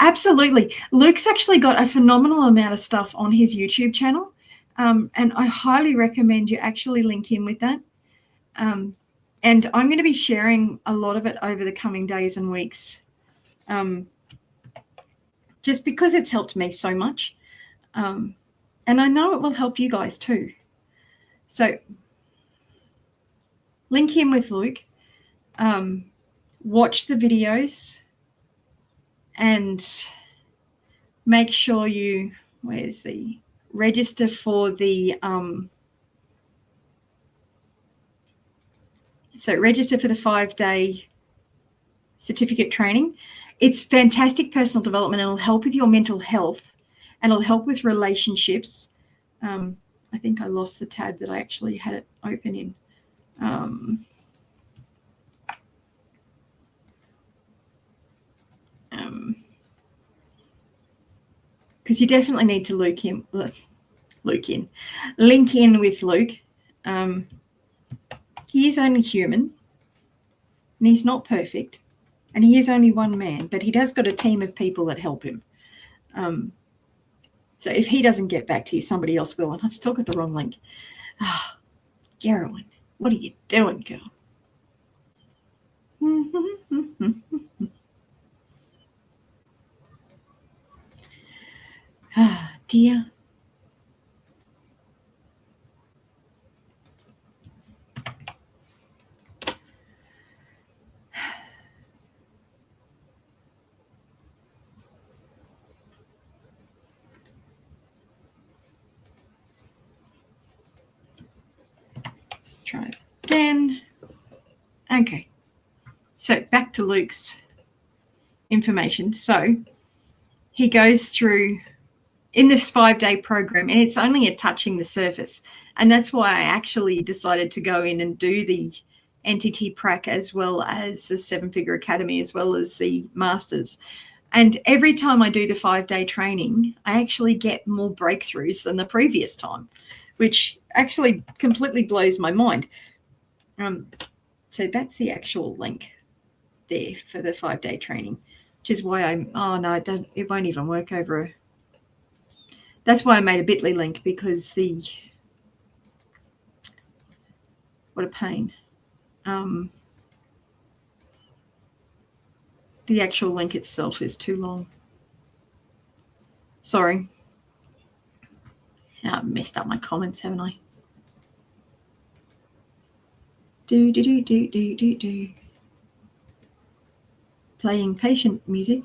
Absolutely. Luke's actually got a phenomenal amount of stuff on his YouTube channel. And I highly recommend you actually link in with that. And I'm going to be sharing a lot of it over the coming days and weeks. Just because it's helped me so much. And I know it will help you guys too. So link in with Luke. Watch the videos and make sure you, where's the, register for the, register for the 5-day certificate training. It's fantastic personal development. It'll help with your mental health and it'll help with relationships. I think I lost the tab that I actually had it open in. Because you definitely need to link in with Luke. He is only human and he's not perfect and he is only one man, but he does got a team of people that help him. So if he doesn't get back to you, somebody else will. And I've still got the wrong link. Oh, Geraldine, what are you doing, girl? Ah, dear. Let's try it again. Okay. So back to Luke's information. So he goes through in this 5-day program, and it's only a touching the surface. And that's why I actually decided to go in and do the NTT Prac as well as the 7-Figure Academy, as well as the Masters. And every time I do the 5-day training, I actually get more breakthroughs than the previous time, which actually completely blows my mind. So that's the actual link there for the 5-day training, which is why it won't even work over that's why I made a bit.ly link, because what a pain. The actual link itself is too long. Sorry. I've messed up my comments, haven't I? Do. Playing patient music.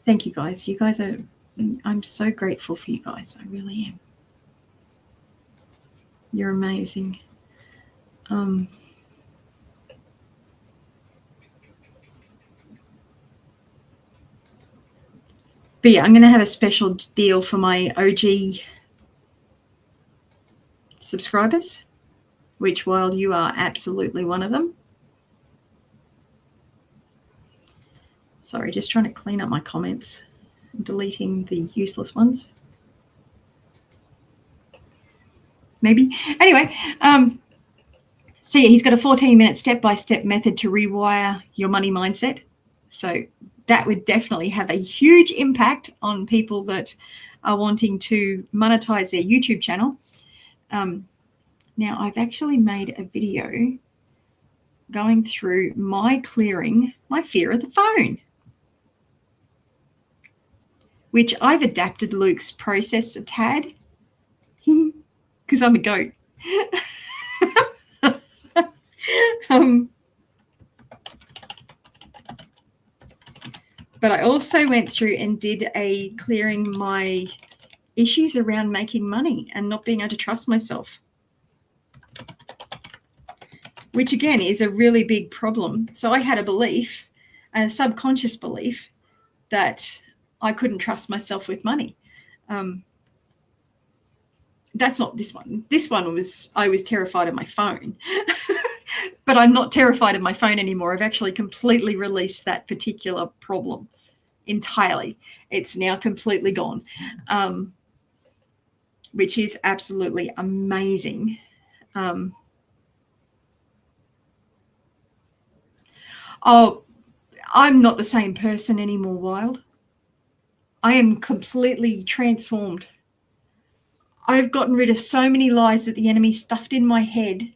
Thank you guys. You guys are, I'm so grateful for you guys. I really am. You're amazing. But yeah, I'm going to have a special deal for my OG subscribers, which, while you are absolutely one of them. Sorry, just trying to clean up my comments and deleting the useless ones. Maybe. Anyway, so yeah, he's got a 14-minute step-by-step method to rewire your money mindset. So that would definitely have a huge impact on people that are wanting to monetize their YouTube channel. Now, I've actually made a video going through my clearing my fear of the phone, which I've adapted Luke's process a tad because I'm a goat. But I also went through and did a clearing my issues around making money and not being able to trust myself. which again is a really big problem. So I had a belief, a subconscious belief, that I couldn't trust myself with money. That's not this one. This one was, I was terrified of my phone. But I'm not terrified of my phone anymore. I've actually completely released that particular problem entirely. It's now completely gone, which is absolutely amazing. Oh, I'm not the same person anymore, Wild. I am completely transformed. I've gotten rid of so many lies that the enemy stuffed in my head.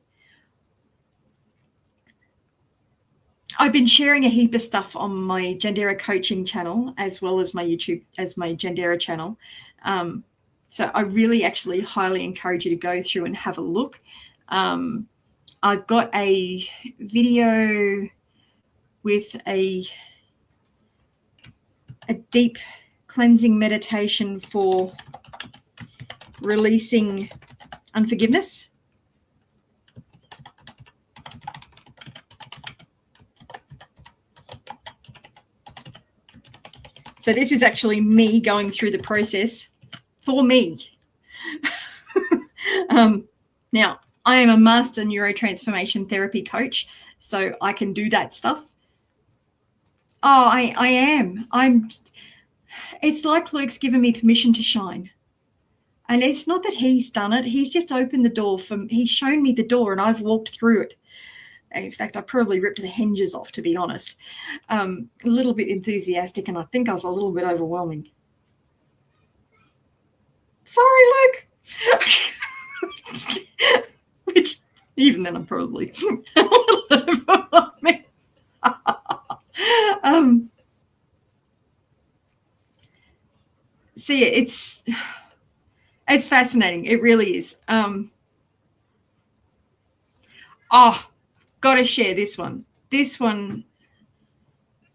I've been sharing a heap of stuff on my Jandera coaching channel, as well as my YouTube, as my Jandera channel. So I really actually highly encourage you to go through and have a look. I've got a video with a deep cleansing meditation for releasing unforgiveness. So this is actually me going through the process for me. Now, I am a master neurotransformation therapy coach, so I can do that stuff. Oh, I am. It's like Luke's given me permission to shine. And it's not that he's done it. He's just opened the door he's shown me the door and I've walked through it. In fact, I probably ripped the hinges off, to be honest. A little bit enthusiastic, and I think I was a little bit overwhelming. Sorry, Luke. Which, even then, I'm probably a little overwhelming. See, it's fascinating. It really is. Got to share this one. This one.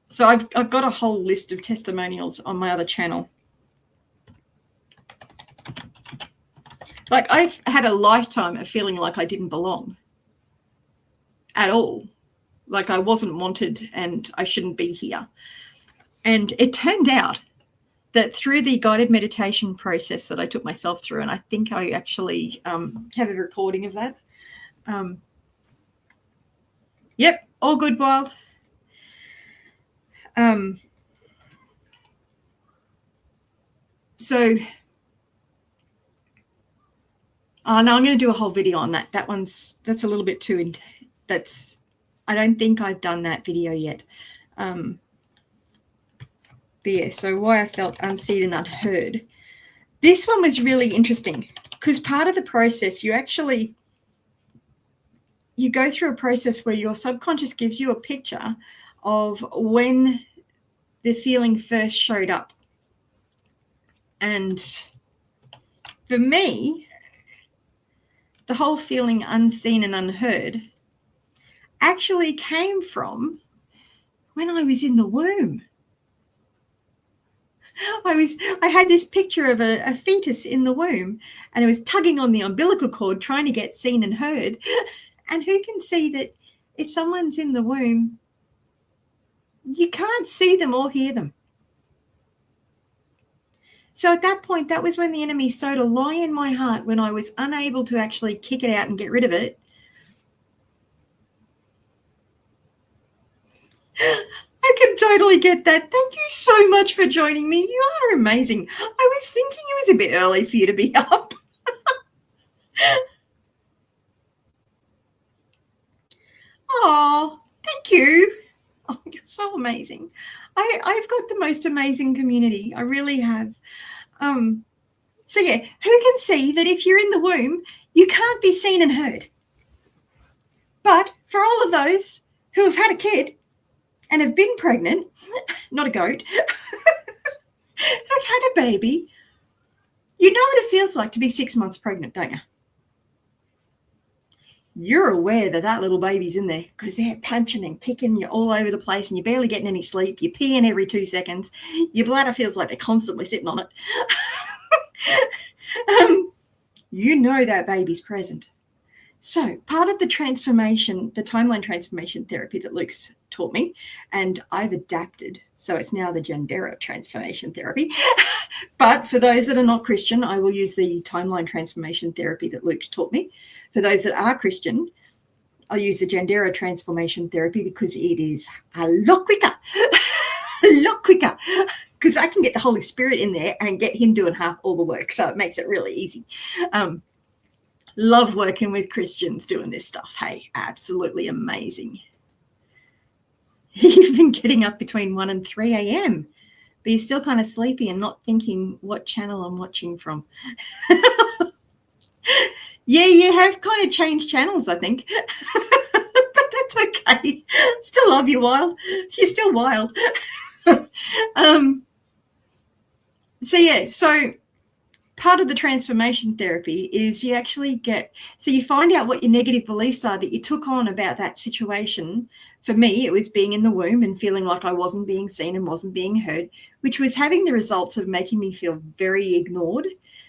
So I've got a whole list of testimonials on my other channel. Like, I've had a lifetime of feeling like I didn't belong at all. Like I wasn't wanted and I shouldn't be here. And it turned out that through the guided meditation process that I took myself through, and I think I actually have a recording of that. Yep, all good, Wild. So, no, I'm going to do a whole video on that. That's a little bit too, I don't think I've done that video yet. But yeah, so why I felt unseen and unheard. This one was really interesting because part of the process, you go through a process where your subconscious gives you a picture of when the feeling first showed up. And for me, the whole feeling unseen and unheard actually came from when I was in the womb. I had this picture of a fetus in the womb, and it was tugging on the umbilical cord, trying to get seen and heard. And who can see that if someone's in the womb, you can't see them or hear them? So at that point, that was when the enemy sowed a lie in my heart, when I was unable to actually kick it out and get rid of it. I can totally get that. Thank you so much for joining me. You are amazing. I was thinking it was a bit early for you to be up. Oh, thank you. Oh, you're so amazing. I've got the most amazing community. I really have. So yeah, who can see that if you're in the womb, you can't be seen and heard? But for all of those who have had a kid and have been pregnant, not a goat, have had a baby, you know what it feels like to be 6 months pregnant, don't you? You're aware that that little baby's in there because they're punching and kicking you all over the place and you're barely getting any sleep. You're peeing every 2 seconds. Your bladder feels like they're constantly sitting on it. You know that baby's present. So part of the transformation, the timeline transformation therapy that Luke's taught me, and I've adapted, so it's now the Gendera transformation therapy. But for those that are not Christian, I will use the timeline transformation therapy that Luke taught me. For those that are Christian, I'll use the Gendera transformation therapy because it is a lot quicker, because I can get the Holy Spirit in there and get him doing half all the work. So it makes it really easy. Love working with Christians doing this stuff. Hey, absolutely amazing. He's been getting up between 1 and 3 a.m., but he's still kind of sleepy and not thinking what channel I'm watching from. Yeah, you have kind of changed channels, I think. But that's okay. Still love you, Wild. You're still wild. So part of the transformation therapy is you actually you find out what your negative beliefs are that you took on about that situation. For me, it was being in the womb and feeling like I wasn't being seen and wasn't being heard, which was having the results of making me feel very ignored.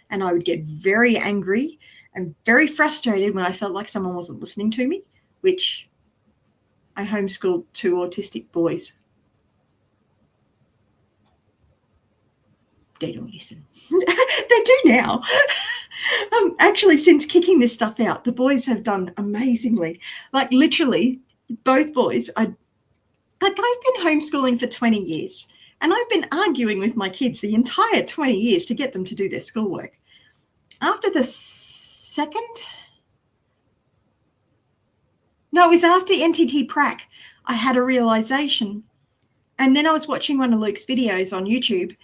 And I would get very angry and very frustrated when I felt like someone wasn't listening to me, which I homeschooled 2 autistic boys. They don't listen. They do now. Actually, since kicking this stuff out, the boys have done amazingly. Like literally, both boys. I've been homeschooling for 20 years, and I've been arguing with my kids the entire 20 years to get them to do their schoolwork. After the it was after NTT Prac, I had a realization. And then I was watching one of Luke's videos on YouTube.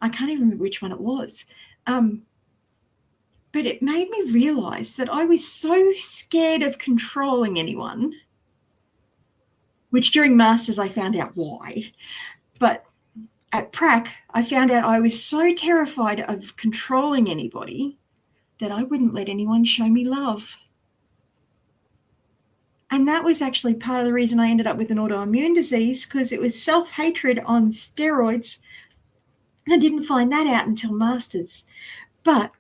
I can't even remember which one it was. But it made me realize that I was so scared of controlling anyone, which during Masters I found out why. But at Prac, I found out I was so terrified of controlling anybody that I wouldn't let anyone show me love. And that was actually part of the reason I ended up with an autoimmune disease, because it was self-hatred on steroids. And I didn't find that out until Masters. But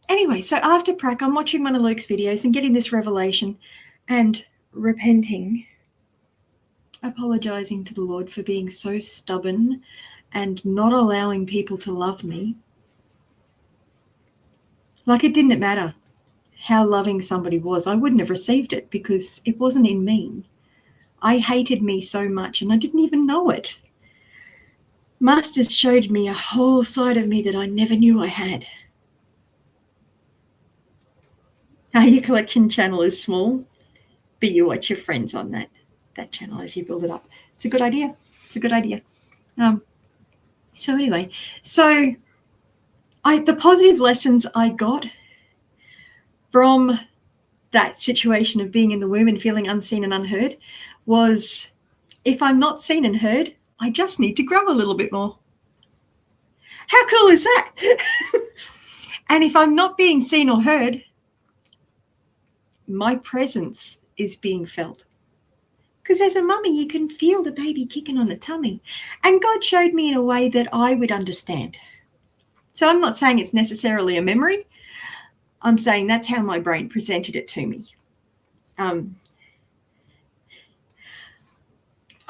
anyway, so after Prac, I'm watching one of Luke's videos and getting this revelation and repenting, apologizing to the Lord for being so stubborn and not allowing people to love me. Like it didn't matter how loving somebody was. I wouldn't have received it because it wasn't in me. I hated me so much and I didn't even know it. Masters showed me a whole side of me that I never knew I had. Now, your collection channel is small, but you watch your friends on that channel as you build it up. It's a good idea. It's a good idea. So anyway, the positive lessons I got from that situation of being in the womb and feeling unseen and unheard was, if I'm not seen and heard, I just need to grow a little bit more. How cool is that? And if I'm not being seen or heard, my presence is being felt. Because as a mummy, you can feel the baby kicking on the tummy. And God showed me in a way that I would understand. So I'm not saying it's necessarily a memory. I'm saying that's how my brain presented it to me.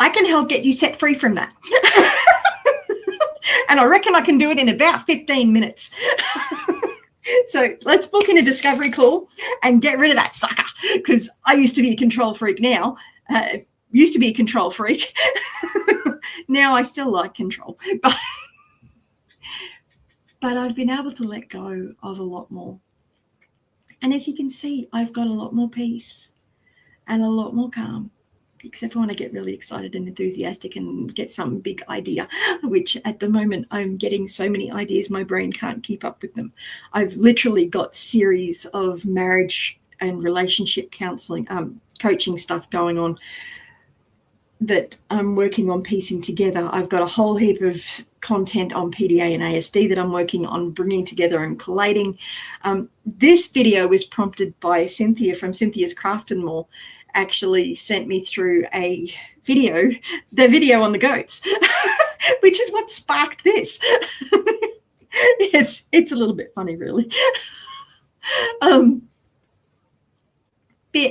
I can help get you set free from that. And I reckon I can do it in about 15 minutes. So let's book in a discovery call and get rid of that sucker, because I used to be a control freak now. Used to be a control freak. Now I still like control. But I've been able to let go of a lot more. And as you can see, I've got a lot more peace and a lot more calm, except for when I get really excited and enthusiastic and get some big idea, which at the moment I'm getting so many ideas, my brain can't keep up with them. I've literally got series of marriage and relationship counseling, coaching stuff going on that I'm working on piecing together. I've got a whole heap of content on PDA and ASD that I'm working on bringing together and collating. This video was prompted by Cynthia from Cynthia's Craft and More. Actually sent me through a video, the video on the goats, which is what sparked this. It's a little bit funny, really.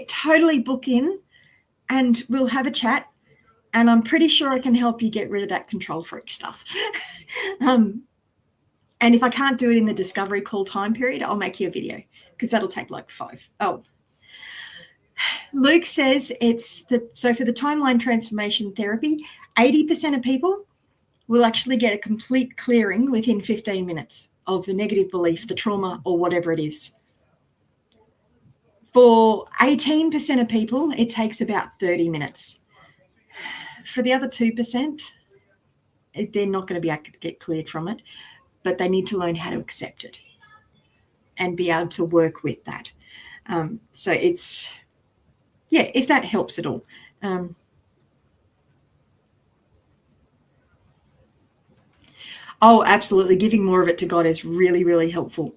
totally book in and we'll have a chat. And I'm pretty sure I can help you get rid of that control freak stuff. And if I can't do it in the discovery call time period, I'll make you a video because that'll take like 5. Oh, Luke says so for the timeline transformation therapy, 80% of people will actually get a complete clearing within 15 minutes of the negative belief, the trauma, or whatever it is. For 18% of people, it takes about 30 minutes. For the other 2%, they're not going to be able to get cleared from it, but they need to learn how to accept it and be able to work with that. So it's, yeah, if that helps at all. Oh, absolutely. Giving more of it to God is really, really helpful.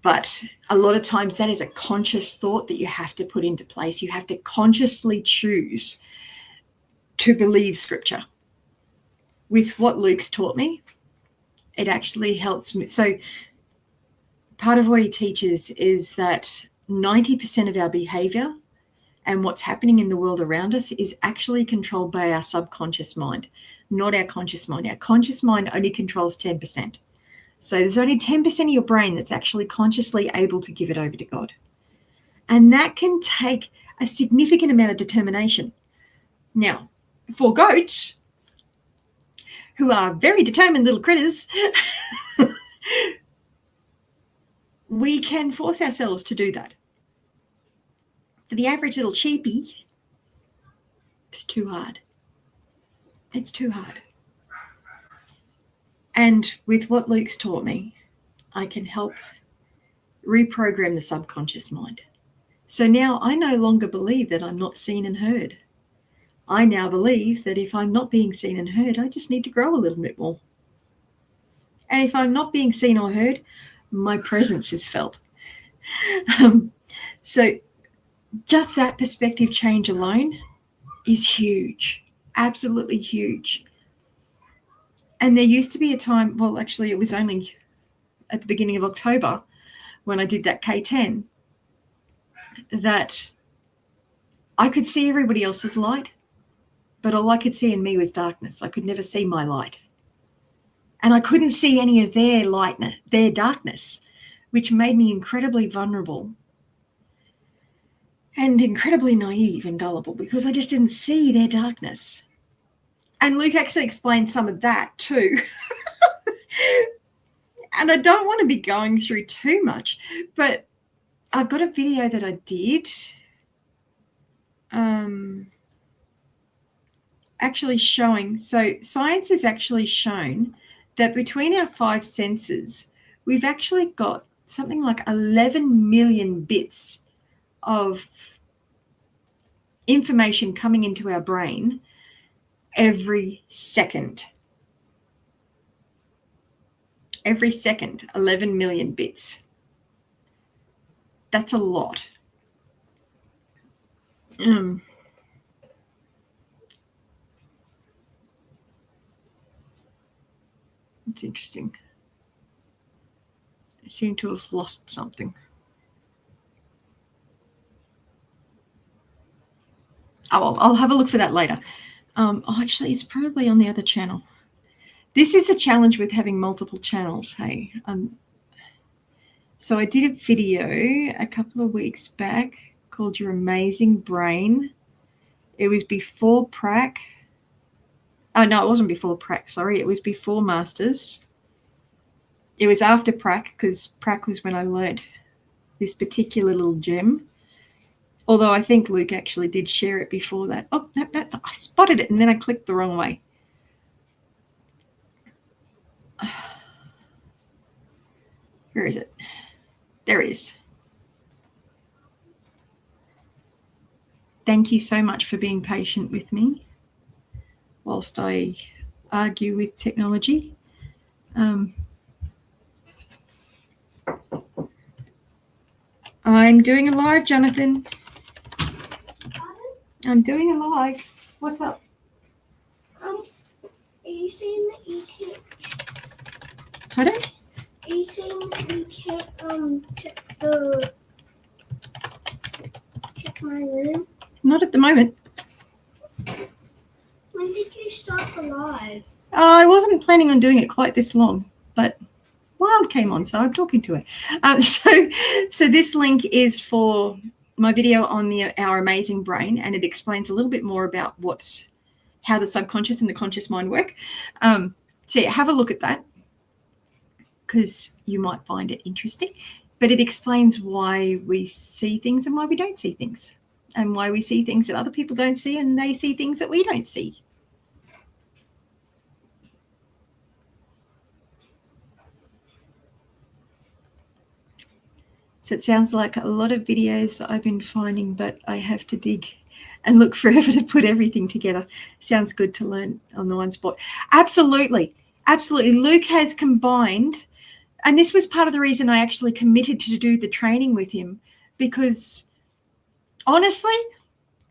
But a lot of times that is a conscious thought that you have to put into place. You have to consciously choose to believe Scripture. With what Luke's taught me, it actually helps me. So part of what he teaches is that 90% of our behavior and what's happening in the world around us is actually controlled by our subconscious mind, not our conscious mind. Our conscious mind only controls 10%. So there's only 10% of your brain that's actually consciously able to give it over to God. And that can take a significant amount of determination. Now, for goats, who are very determined little critters, we can force ourselves to do that. For the average little sheepy, it's too hard. It's too hard. And with what Luke's taught me, I can help reprogram the subconscious mind. So now I no longer believe that I'm not seen and heard. I now believe that if I'm not being seen and heard, I just need to grow a little bit more. And if I'm not being seen or heard, my presence is felt. So just that perspective change alone is huge, absolutely huge. And there used to be a time, well, actually, it was only at the beginning of October when I did that K10, that I could see everybody else's light, but all I could see in me was darkness. I could never see my light. And I couldn't see any of their lightness, their darkness, which made me incredibly vulnerable and incredibly naive and gullible because I just didn't see their darkness. And Luke actually explained some of that too. And I don't want to be going through too much, but I've got a video that I did actually showing, so science has actually shown that between our 5 senses, we've actually got something like 11 million bits of information coming into our brain every second. Every second, 11 million bits. That's a lot. It's interesting. I seem to have lost something. Oh, I'll have a look for that later. Actually, it's probably on the other channel. This is a challenge with having multiple channels, hey. So I did a video a couple of weeks back called Your Amazing Brain. It was before prac. Oh, no, it wasn't before prac, sorry. It was before Masters. It was after prac because prac was when I learnt this particular little gem. Although I think Luke actually did share it before that. Oh, no, I spotted it and then I clicked the wrong way. Where is it? There it is. Thank you so much for being patient with me whilst I argue with technology. I'm doing a live, Jonathan. I'm doing a live. What's up? Are you saying that you can't? Pardon? Are you saying that you can't check the my room? Not at the moment. When did you start the live? I wasn't planning on doing it quite this long, but Wild came on, so I'm talking to her. So this link is for my video on our amazing brain, and it explains a little bit more about how the subconscious and the conscious mind work. So yeah, have a look at that because you might find it interesting. But it explains why we see things and why we don't see things, and why we see things that other people don't see and they see things that we don't see. So it sounds like a lot of videos that I've been finding, but I have to dig and look forever to put everything together. Sounds good to learn on the one spot. Absolutely. Absolutely. Luke has combined, and this was part of the reason I actually committed to do the training with him, because honestly,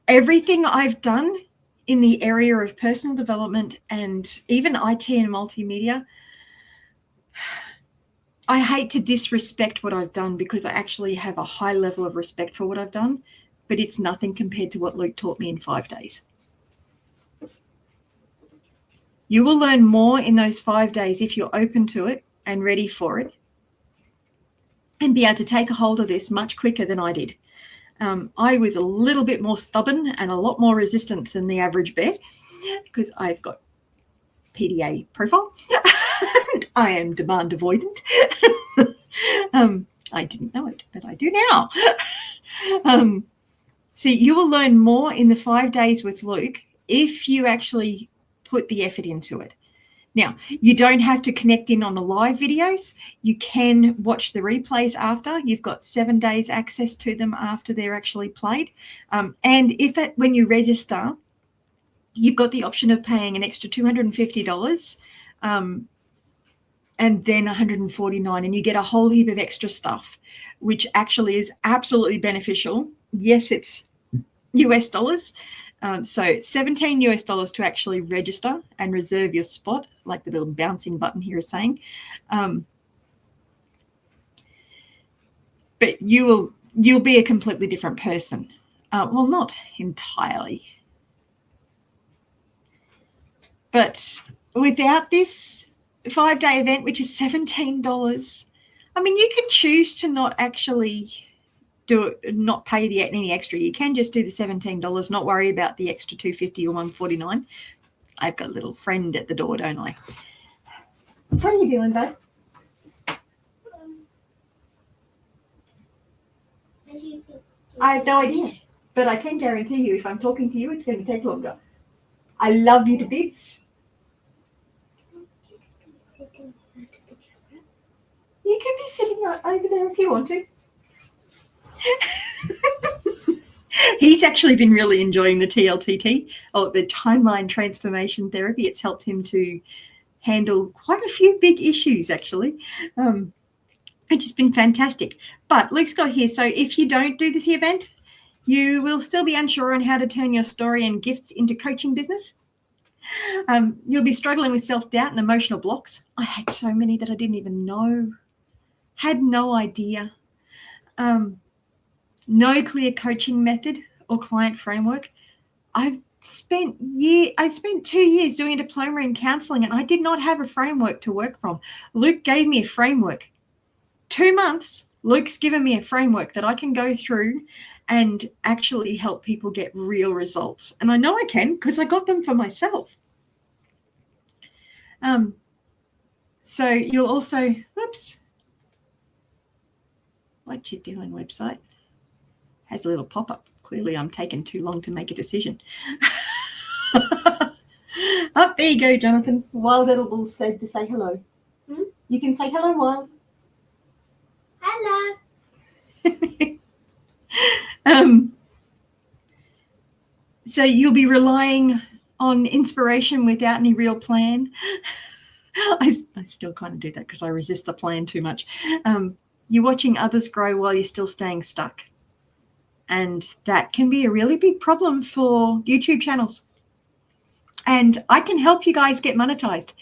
everything I've done in the area of personal development and even IT and multimedia, I hate to disrespect what I've done because I actually have a high level of respect for what I've done, but it's nothing compared to what Luke taught me in 5 days. You will learn more in those 5 days if you're open to it and ready for it, and be able to take a hold of this much quicker than I did. I was a little bit more stubborn and a lot more resistant than the average bear because I've got PDA profile. I am demand avoidant. I didn't know it, but I do now. So you will learn more in the 5 days with Luke if you actually put the effort into it. Now, you don't have to connect in on the live videos. You can watch the replays after. You've got 7 days access to them after they're actually played. And when you register, you've got the option of paying an extra $250 and then $149, and you get a whole heap of extra stuff, which actually is absolutely beneficial. Yes, it's US dollars. So $17 US to actually register and reserve your spot, like the little bouncing button here is saying. But you'll be a completely different person. Well, not entirely. But without this 5-day event, which is $17, I mean, you can choose to not actually do it, not pay any extra. You can just do the $17, not worry about the extra $250 or $149. I've got a little friend at the door, don't I? What are you doing, babe? I have no idea, but I can guarantee you if I'm talking to you, it's going to take longer. I love you to bits. You can be sitting right over there if you want to. He's actually been really enjoying the TLTT, or the timeline transformation therapy. It's helped him to handle quite a few big issues, actually, which has been fantastic. But Luke's got here, so if you don't do this event, you will still be unsure on how to turn your story and gifts into coaching business. You'll be struggling with self-doubt and emotional blocks. I had so many that I didn't even know. Had no idea. No clear coaching method or client framework. I spent 2 years doing a diploma in counseling, and I did not have a framework to work from. Luke gave me a framework. 2 months, Luke's given me a framework that I can go through and actually help people get real results. And I know I can because I got them for myself. So you'll also, whoops, what you doing website? Has a little pop-up. Clearly I'm taking too long to make a decision. Oh, there you go, Jonathan. Wild Edible said to say hello. You can say hello, Wild. Hello. So you'll be relying on inspiration without any real plan. I still kind of do that because I resist the plan too much. You're watching others grow while you're still staying stuck. And that can be a really big problem for YouTube channels. And I can help you guys get monetized.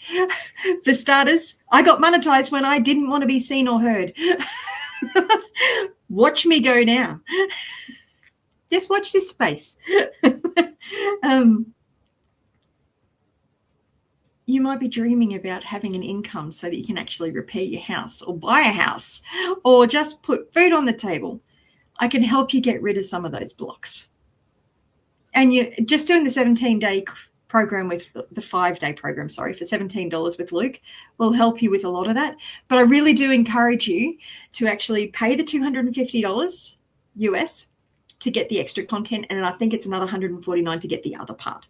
For starters, I got monetized when I didn't want to be seen or heard. Watch me go now. Just watch this space. You might be dreaming about having an income so that you can actually repair your house or buy a house or just put food on the table. I can help you get rid of some of those blocks. And you're just doing the 17-day program with the 5-day program, sorry, for $17 with Luke will help you with a lot of that. But I really do encourage you to actually pay the $250 US to get the extra content. And I think it's another $149 to get the other part.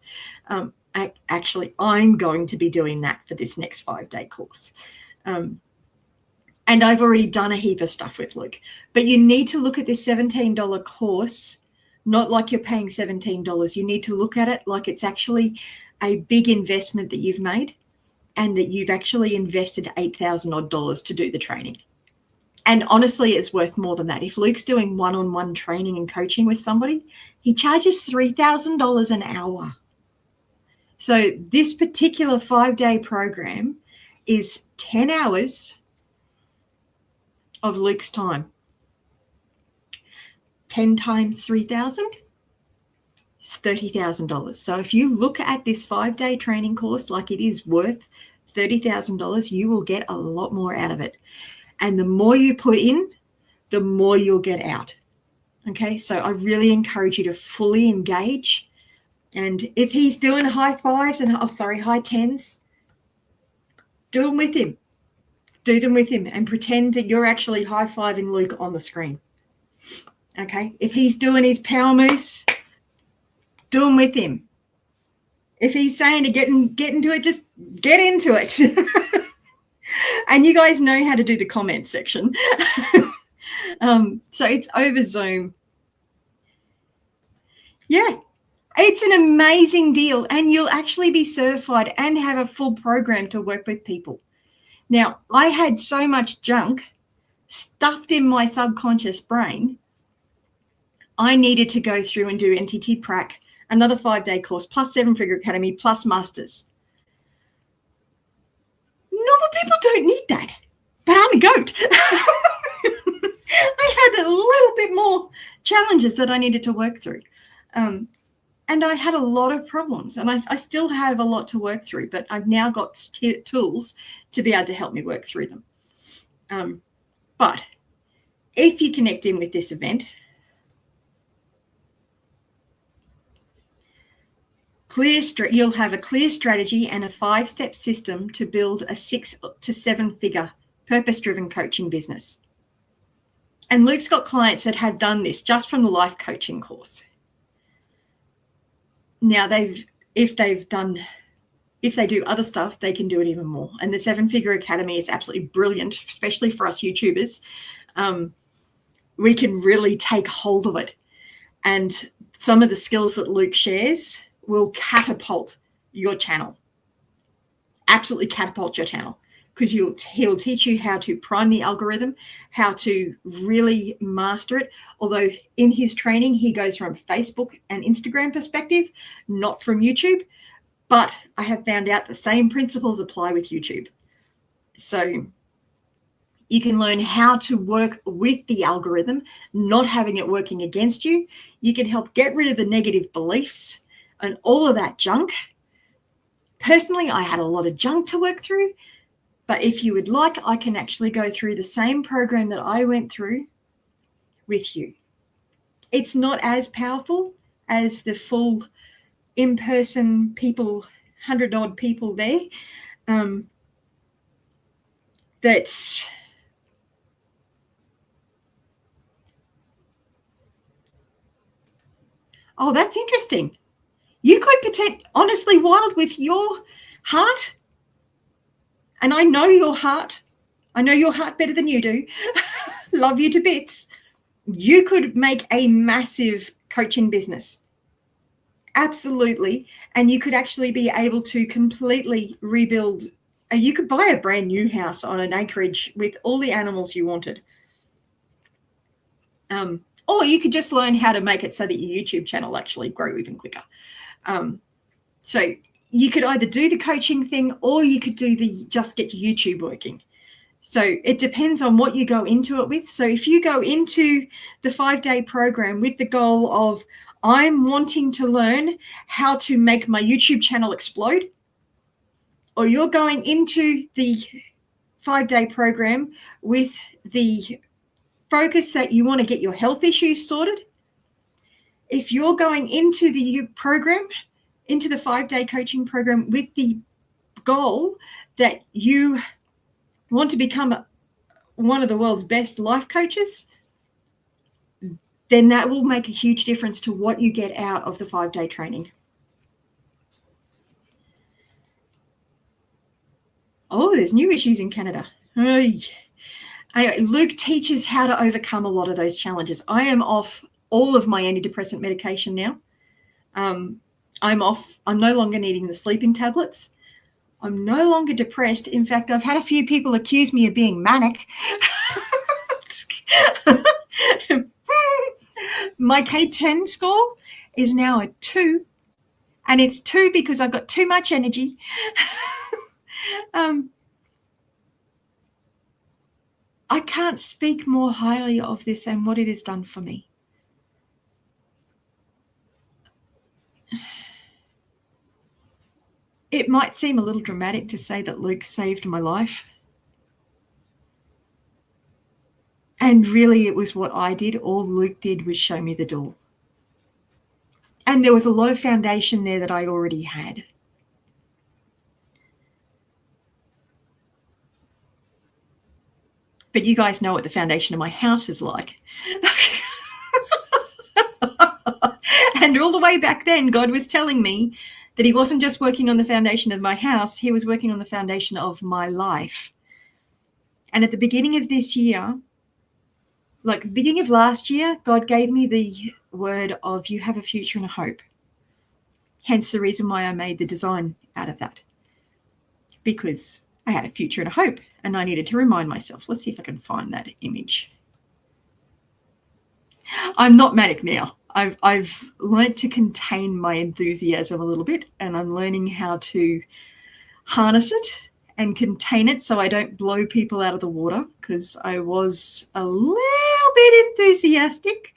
I'm going to be doing that for this next 5-day course. And I've already done a heap of stuff with Luke. But you need to look at this $17 course not like you're paying $17. You need to look at it like it's actually a big investment that you've made and that you've actually invested $8,000 odd to do the training. And honestly, it's worth more than that. If Luke's doing one-on-one training and coaching with somebody, he charges $3,000 an hour. So this particular 5-day program is 10 hours of Luke's time. 10 times 3,000 is $30,000. So if you look at this 5-day training course like it is worth $30,000, you will get a lot more out of it. And the more you put in, the more you'll get out. Okay, so I really encourage you to fully engage. And if he's doing high fives and high tens, do them with him. Do them with him and pretend that you're actually high-fiving Luke on the screen. Okay, if he's doing his power moves, do them with him. If he's saying to get into it, just get into it. And you guys know how to do the comment section. So it's over Zoom. Yeah, it's an amazing deal. And you'll actually be certified and have a full program to work with people. Now, I had so much junk stuffed in my subconscious brain. I needed to go through and do NTT Prac, another 5-day course, plus 7-Figure Academy, plus Masters. Normal people don't need that, but I'm a goat. I had a little bit more challenges that I needed to work through. And I had a lot of problems, and I still have a lot to work through, but I've now got tools to be able to help me work through them. But if you connect in with this event, you'll have a clear strategy and a 5-step system to build a 6 to 7-figure purpose-driven coaching business. And Luke's got clients that have done this just from the life coaching course. Now if they do other stuff, they can do it even more. And the 7-Figure Academy is absolutely brilliant, especially for us YouTubers. We can really take hold of it. And some of the skills that Luke shares will catapult your channel. Absolutely catapult your channel, because he'll teach you how to prime the algorithm, how to really master it. Although in his training, he goes from Facebook and Instagram perspective, not from YouTube. But I have found out the same principles apply with YouTube. So you can learn how to work with the algorithm, not having it working against you. You can help get rid of the negative beliefs and all of that junk. Personally, I had a lot of junk to work through, but if you would like, I can actually go through the same program that I went through with you. It's not as powerful as the full in-person people, 100-odd people there. That's interesting. You could honestly, Wild, with your heart, and I know your heart. I know your heart better than you do. Love you to bits. You could make a massive coaching business. Absolutely. And you could actually be able to completely rebuild. You could buy a brand new house on an acreage with all the animals you wanted. Or you could just learn how to make it so that your YouTube channel actually grow even quicker. So you could either do the coaching thing, or you could do just get YouTube working. So it depends on what you go into it with. So if you go into the 5-day program with the goal of, I'm wanting to learn how to make my YouTube channel explode, or you're going into the 5-day program with the focus that you want to get your health issues sorted, if you're going into the program, into the 5-day coaching program with the goal that you want to become one of the world's best life coaches, then that will make a huge difference to what you get out of the 5-day training. Oh, there's new issues in Canada. Anyway, Luke teaches how to overcome a lot of those challenges. I am off all of my antidepressant medication now. I'm no longer needing the sleeping tablets. I'm no longer depressed. In fact, I've had a few people accuse me of being manic. My K10 score is now a 2, and it's 2 because I've got too much energy. I can't speak more highly of this and what it has done for me. It might seem a little dramatic to say that Luke saved my life. And really, it was what I did. All Luke did was show me the door. And there was a lot of foundation there that I already had. But you guys know what the foundation of my house is like. And all the way back then, God was telling me that he wasn't just working on the foundation of my house, he was working on the foundation of my life. And at the beginning of this year, like beginning of last year, God gave me the word of, you have a future and a hope. Hence the reason why I made the design out of that. Because I had a future and a hope, and I needed to remind myself. Let's see if I can find that image. I'm not manic now. I've learned to contain my enthusiasm a little bit, and I'm learning how to harness it and contain it so I don't blow people out of the water, because I was a little bit enthusiastic.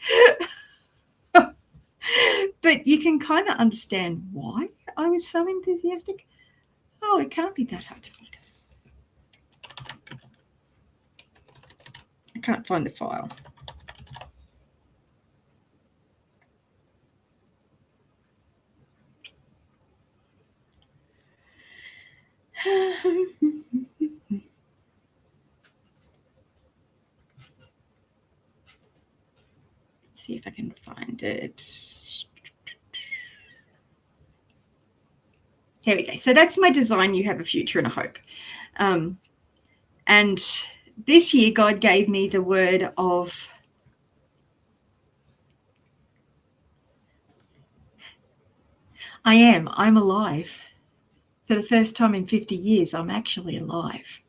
But you can kind of understand why I was so enthusiastic. Oh, it can't be that hard to find. I can't find the file. Let's see if I can find it. Here we go. So that's my design. You have a future and a hope. And this year, God gave me the word of I'm alive. For the first time in 50 years, I'm actually alive.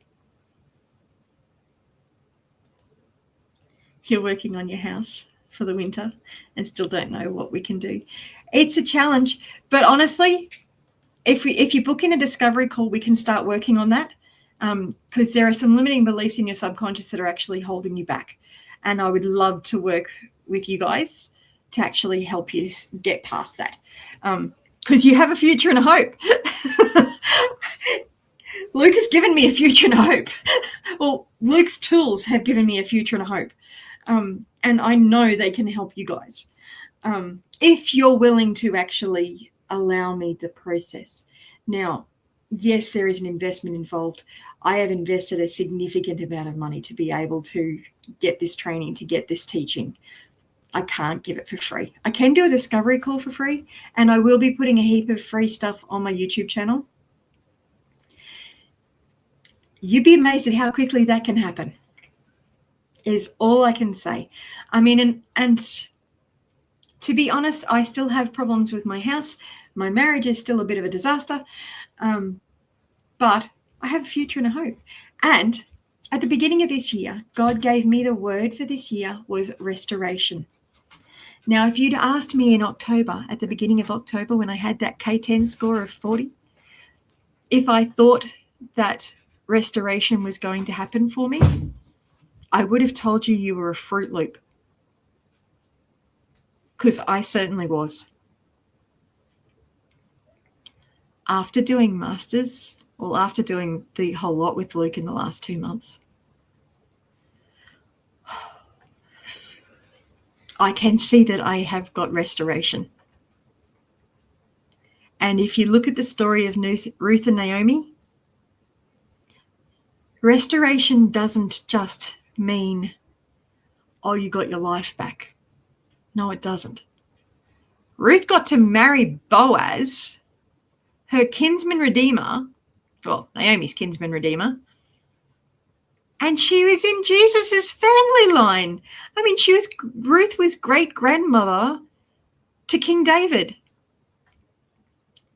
You're working on your house for the winter and still don't know what we can do. It's a challenge, but honestly, if you book in a discovery call, we can start working on that, because there are some limiting beliefs in your subconscious that are actually holding you back. And I would love to work with you guys to actually help you get past that, because you have a future and a hope. Luke has given me a future and a hope. Well, Luke's tools have given me a future and a hope. And I know they can help you guys. If you're willing to actually allow me the process. Now, yes, there is an investment involved. I have invested a significant amount of money to be able to get this training, to get this teaching. I can't give it for free. I can do a discovery call for free, and I will be putting a heap of free stuff on my YouTube channel. You'd be amazed at how quickly that can happen, is all I can say. I mean, and to be honest, I still have problems with my house. My marriage is still a bit of a disaster, but I have a future and a hope. And at the beginning of this year, God gave me the word for this year was restoration. Now, if you'd asked me in October, at the beginning of October, when I had that K10 score of 40, if I thought that restoration was going to happen for me, I would have told you you were a Fruit Loop, because I certainly was. After doing masters, well, after doing the whole lot with Luke in the last 2 months, I can see that I have got restoration. And if you look at the story of Ruth and Naomi, restoration doesn't just mean, oh, you got your life back. No, it doesn't. Ruth got to marry Boaz, her kinsman redeemer, well, Naomi's kinsman redeemer, and she was in Jesus's family line. I mean, Ruth was great-grandmother to King David.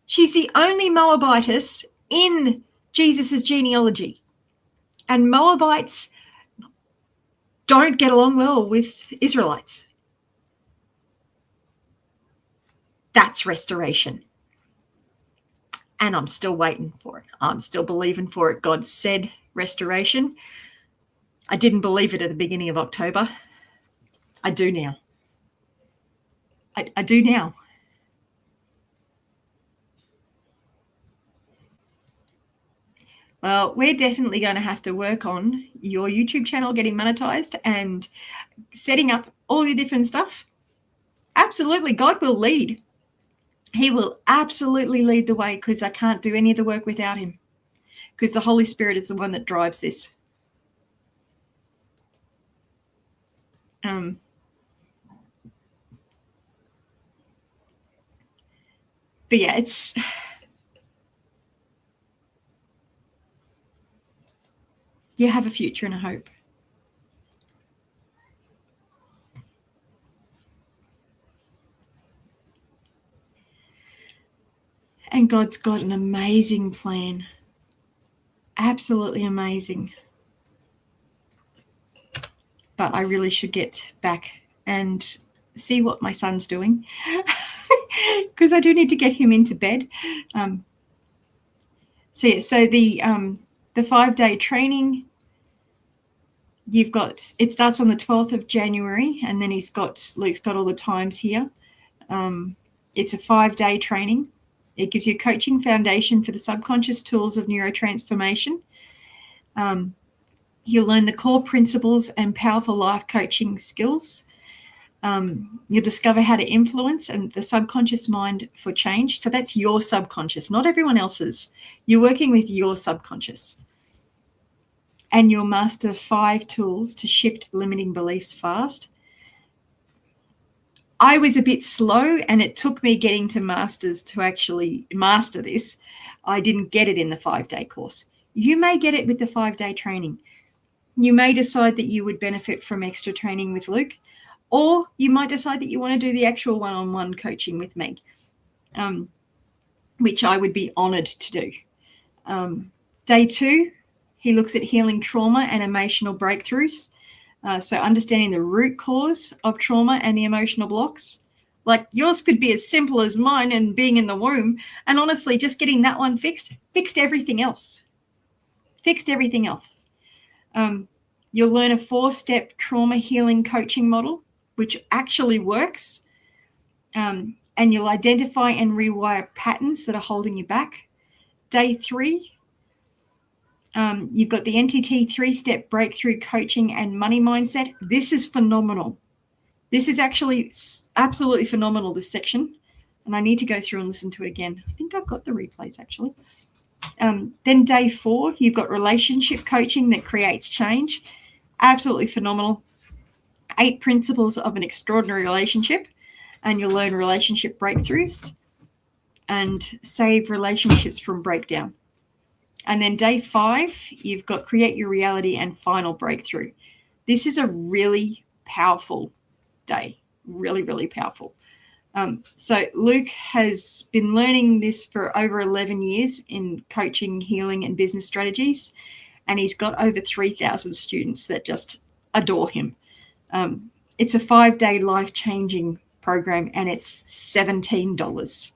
She's the only Moabitess in Jesus's genealogy. And Moabites don't get along well with Israelites. That's restoration. And I'm still waiting for it. I'm still believing for it. God said restoration. I didn't believe it at the beginning of October. I do now. I do now. Well, we're definitely going to have to work on your YouTube channel getting monetized and setting up all your different stuff. Absolutely, God will lead. He will absolutely lead the way, because I can't do any of the work without him, because the Holy Spirit is the one that drives this. But yeah, you have a future and a hope. And God's got an amazing plan. Absolutely amazing. But I really should get back and see what my son's doing, because I do need to get him into bed. So the 5-day training, it starts on the 12th of January, and then Luke's got all the times here. It's a 5-day training. It gives you a coaching foundation for the subconscious tools of neurotransformation. You'll learn the core principles and powerful life coaching skills. You'll discover how to influence and the subconscious mind for change. So that's your subconscious, not everyone else's. You're working with your subconscious. And you'll master 5 tools to shift limiting beliefs fast. I was a bit slow, and it took me getting to masters to actually master this. I didn't get it in the 5-day course. You may get it with the 5-day training. You may decide that you would benefit from extra training with Luke, or you might decide that you want to do the actual one-on-one coaching with me, which I would be honored to do. Day 2, he looks at healing trauma and emotional breakthroughs. So understanding the root cause of trauma and the emotional blocks. Like yours could be as simple as mine and being in the womb. And honestly, just getting that one fixed everything else. Fixed everything else. You'll learn a 4-step trauma healing coaching model, which actually works. And you'll identify and rewire patterns that are holding you back. Day 3, you've got the NTT 3-step breakthrough coaching and money mindset. This is phenomenal. This is actually absolutely phenomenal, this section. And I need to go through and listen to it again. I think I've got the replays actually. Then day 4, you've got relationship coaching that creates change. Absolutely phenomenal. 8 principles of an extraordinary relationship. And you'll learn relationship breakthroughs and save relationships from breakdown. And then day 5, you've got create your reality and final breakthrough. This is a really powerful day, really, really powerful. So Luke has been learning this for over 11 years in coaching, healing, and business strategies. And he's got over 3,000 students that just adore him. It's a 5-day life-changing program, and it's $17.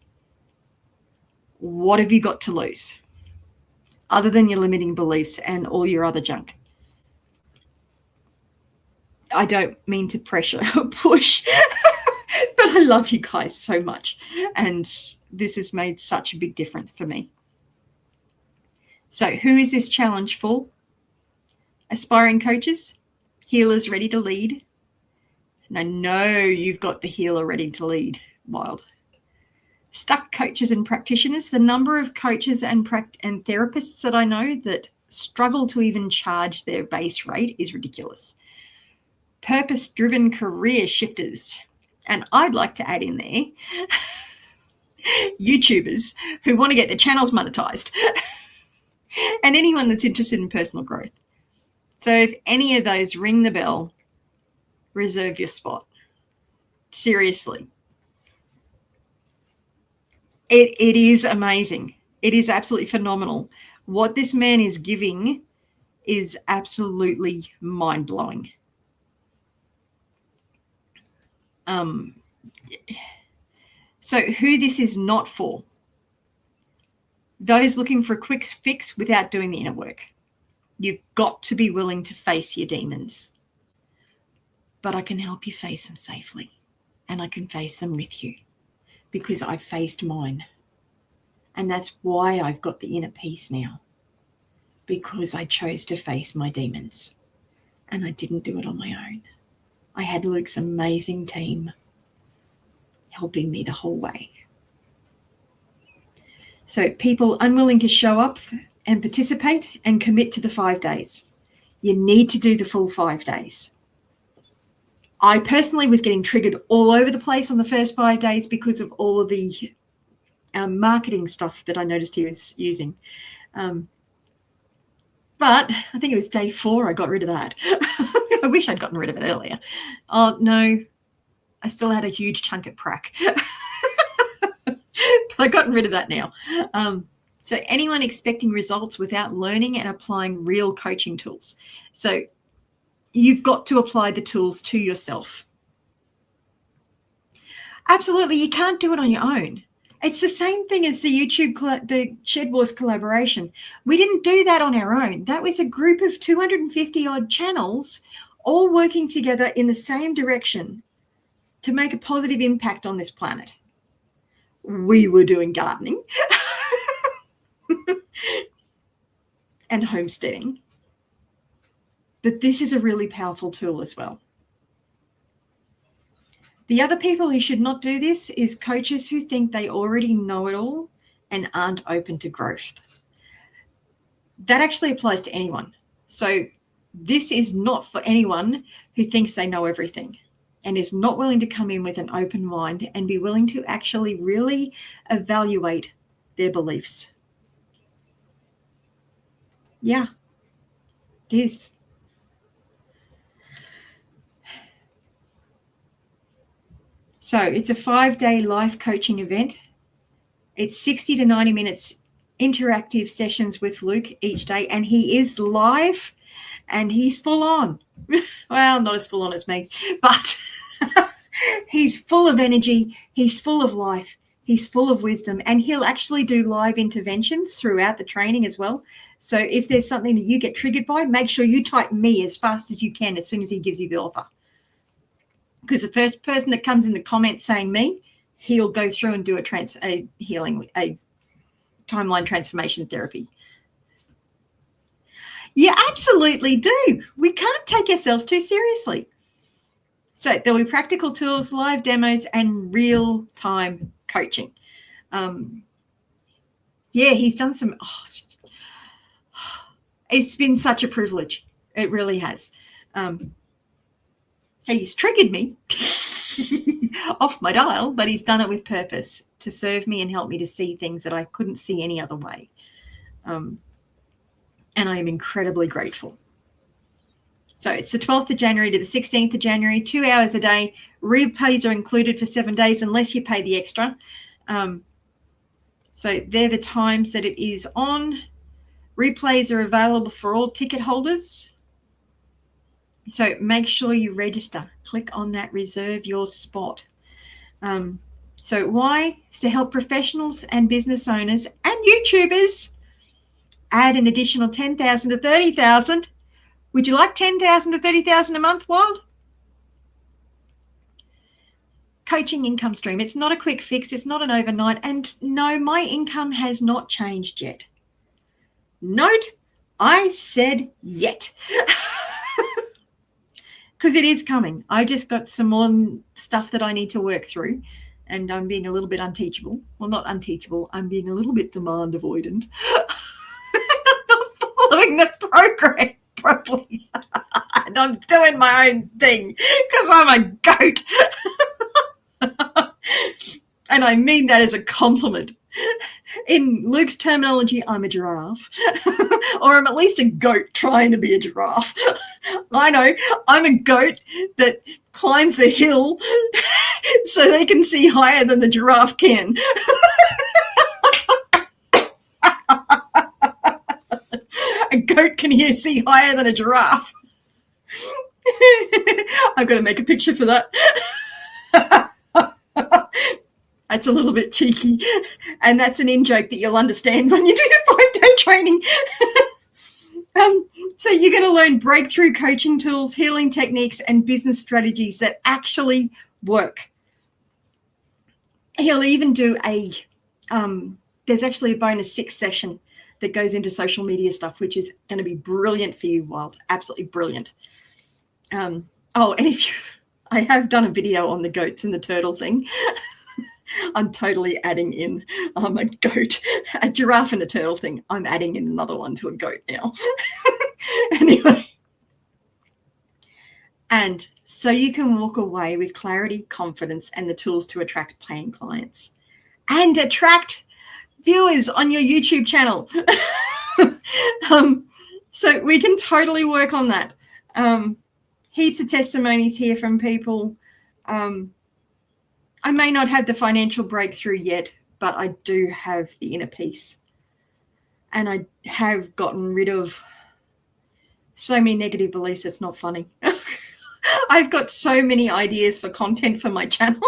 What have you got to lose? other than your limiting beliefs and all your other junk. I don't mean to pressure or push, but I love you guys so much. And this has made such a big difference for me. So who is this challenge for? Aspiring coaches, healers ready to lead. And I know you've got the healer ready to lead, Wild. Stuck coaches and practitioners. The number of coaches and therapists that I know that struggle to even charge their base rate is ridiculous. Purpose-driven career shifters. And I'd like to add in there YouTubers who want to get their channels monetized and anyone that's interested in personal growth. So if any of those ring the bell, reserve your spot. Seriously. It is amazing. It is absolutely phenomenal. What this man is giving is absolutely mind-blowing. So who this is not for? Those looking for a quick fix without doing the inner work. You've got to be willing to face your demons. But I can help you face them safely. And I can face them with you. Because I've faced mine. And that's why I've got the inner peace now. Because I chose to face my demons. And I didn't do it on my own. I had Luke's amazing team helping me the whole way. So people unwilling to show up and participate and commit to the 5 days. You need to do the full 5 days. I personally was getting triggered all over the place on the first 5 days because of all of the marketing stuff that I noticed he was using. But I think it was day 4 I got rid of that. I wish I'd gotten rid of it earlier. Oh, no. I still had a huge chunk at prac. But I've gotten rid of that now. So anyone expecting results without learning and applying real coaching tools. So you've got to apply the tools to yourself. Absolutely, you can't do it on your own. It's the same thing as the the Shed Wars collaboration. We didn't do that on our own. That was a group of 250 odd channels all working together in the same direction to make a positive impact on this planet. We were doing gardening and homesteading. But this is a really powerful tool as well. The other people who should not do this is coaches who think they already know it all and aren't open to growth. That actually applies to anyone. So this is not for anyone who thinks they know everything and is not willing to come in with an open mind and be willing to actually really evaluate their beliefs. Yeah, it is. So it's a 5-day life coaching event. It's 60 to 90 minutes interactive sessions with Luke each day, and he is live and he's full on. Well, not as full on as me, but he's full of energy. He's full of life. He's full of wisdom, and he'll actually do live interventions throughout the training as well. So if there's something that you get triggered by, make sure you type me as fast as you can as soon as he gives you the offer. Because the first person that comes in the comments saying me, he'll go through and do a timeline transformation therapy. You absolutely do. We can't take ourselves too seriously. So there'll be practical tools, live demos, and real-time coaching. Yeah, he's done some. It's been such a privilege. It really has. He's triggered me off my dial, but he's done it with purpose to serve me and help me to see things that I couldn't see any other way. And I am incredibly grateful. So it's the 12th of January to the 16th of January, 2 hours a day. Replays are included for 7 days unless you pay the extra. So they're the times that it is on. Replays are available for all ticket holders. So make sure you register. Click on that, reserve your spot. So why? It's to help professionals and business owners and YouTubers add an additional 10,000 to 30,000. Would you like 10,000 to 30,000 a month, Wild? Coaching income stream. It's not a quick fix. It's not an overnight. And no, my income has not changed yet. Note, I said yet. Because it is coming. I just got some more stuff that I need to work through. And I'm being a little bit unteachable. Well, not unteachable. I'm being a little bit demand avoidant. I'm not following the program properly. And I'm doing my own thing because I'm a goat. And I mean that as a compliment. In Luke's terminology, I'm a giraffe. Or I'm at least a goat trying to be a giraffe. I know, I'm a goat that climbs a hill so they can see higher than the giraffe can. A goat can see higher than a giraffe. I've got to make a picture for that. That's a little bit cheeky. And that's an in-joke that you'll understand when you do the 5-day training. So you're going to learn breakthrough coaching tools, healing techniques, and business strategies that actually work. He'll even do there's actually a bonus 6 session that goes into social media stuff, which is going to be brilliant for you, Wild. Absolutely brilliant. And I have done a video on the goats and the turtle thing. I'm totally adding in a goat, a giraffe and a turtle thing. I'm adding in another one to a goat now. Anyway. And so you can walk away with clarity, confidence, and the tools to attract paying clients and attract viewers on your YouTube channel. So we can totally work on that. Heaps of testimonies here from people. I may not have the financial breakthrough yet, but I do have the inner peace. And I have gotten rid of so many negative beliefs. It's not funny. I've got so many ideas for content for my channel,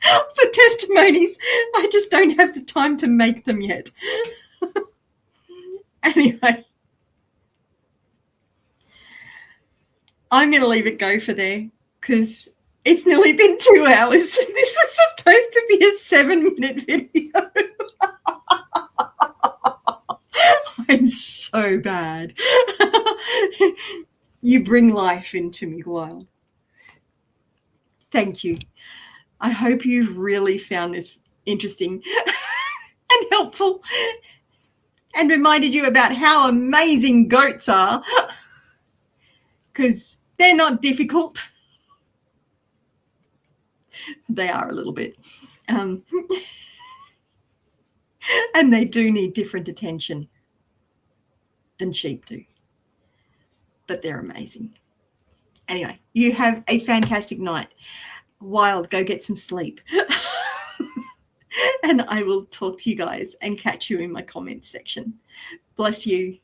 for testimonies. I just don't have the time to make them yet. Anyway, I'm going to leave it go for there because it's nearly been 2 hours. This was supposed to be a 7-minute video. I'm so bad. You bring life into me, Wild. Thank you. I hope you've really found this interesting and helpful and reminded you about how amazing goats are, because they're not difficult. They are a little bit. And they do need different attention than sheep do. But they're amazing. Anyway, you have a fantastic night. Wild, go get some sleep. And I will talk to you guys and catch you in my comments section. Bless you.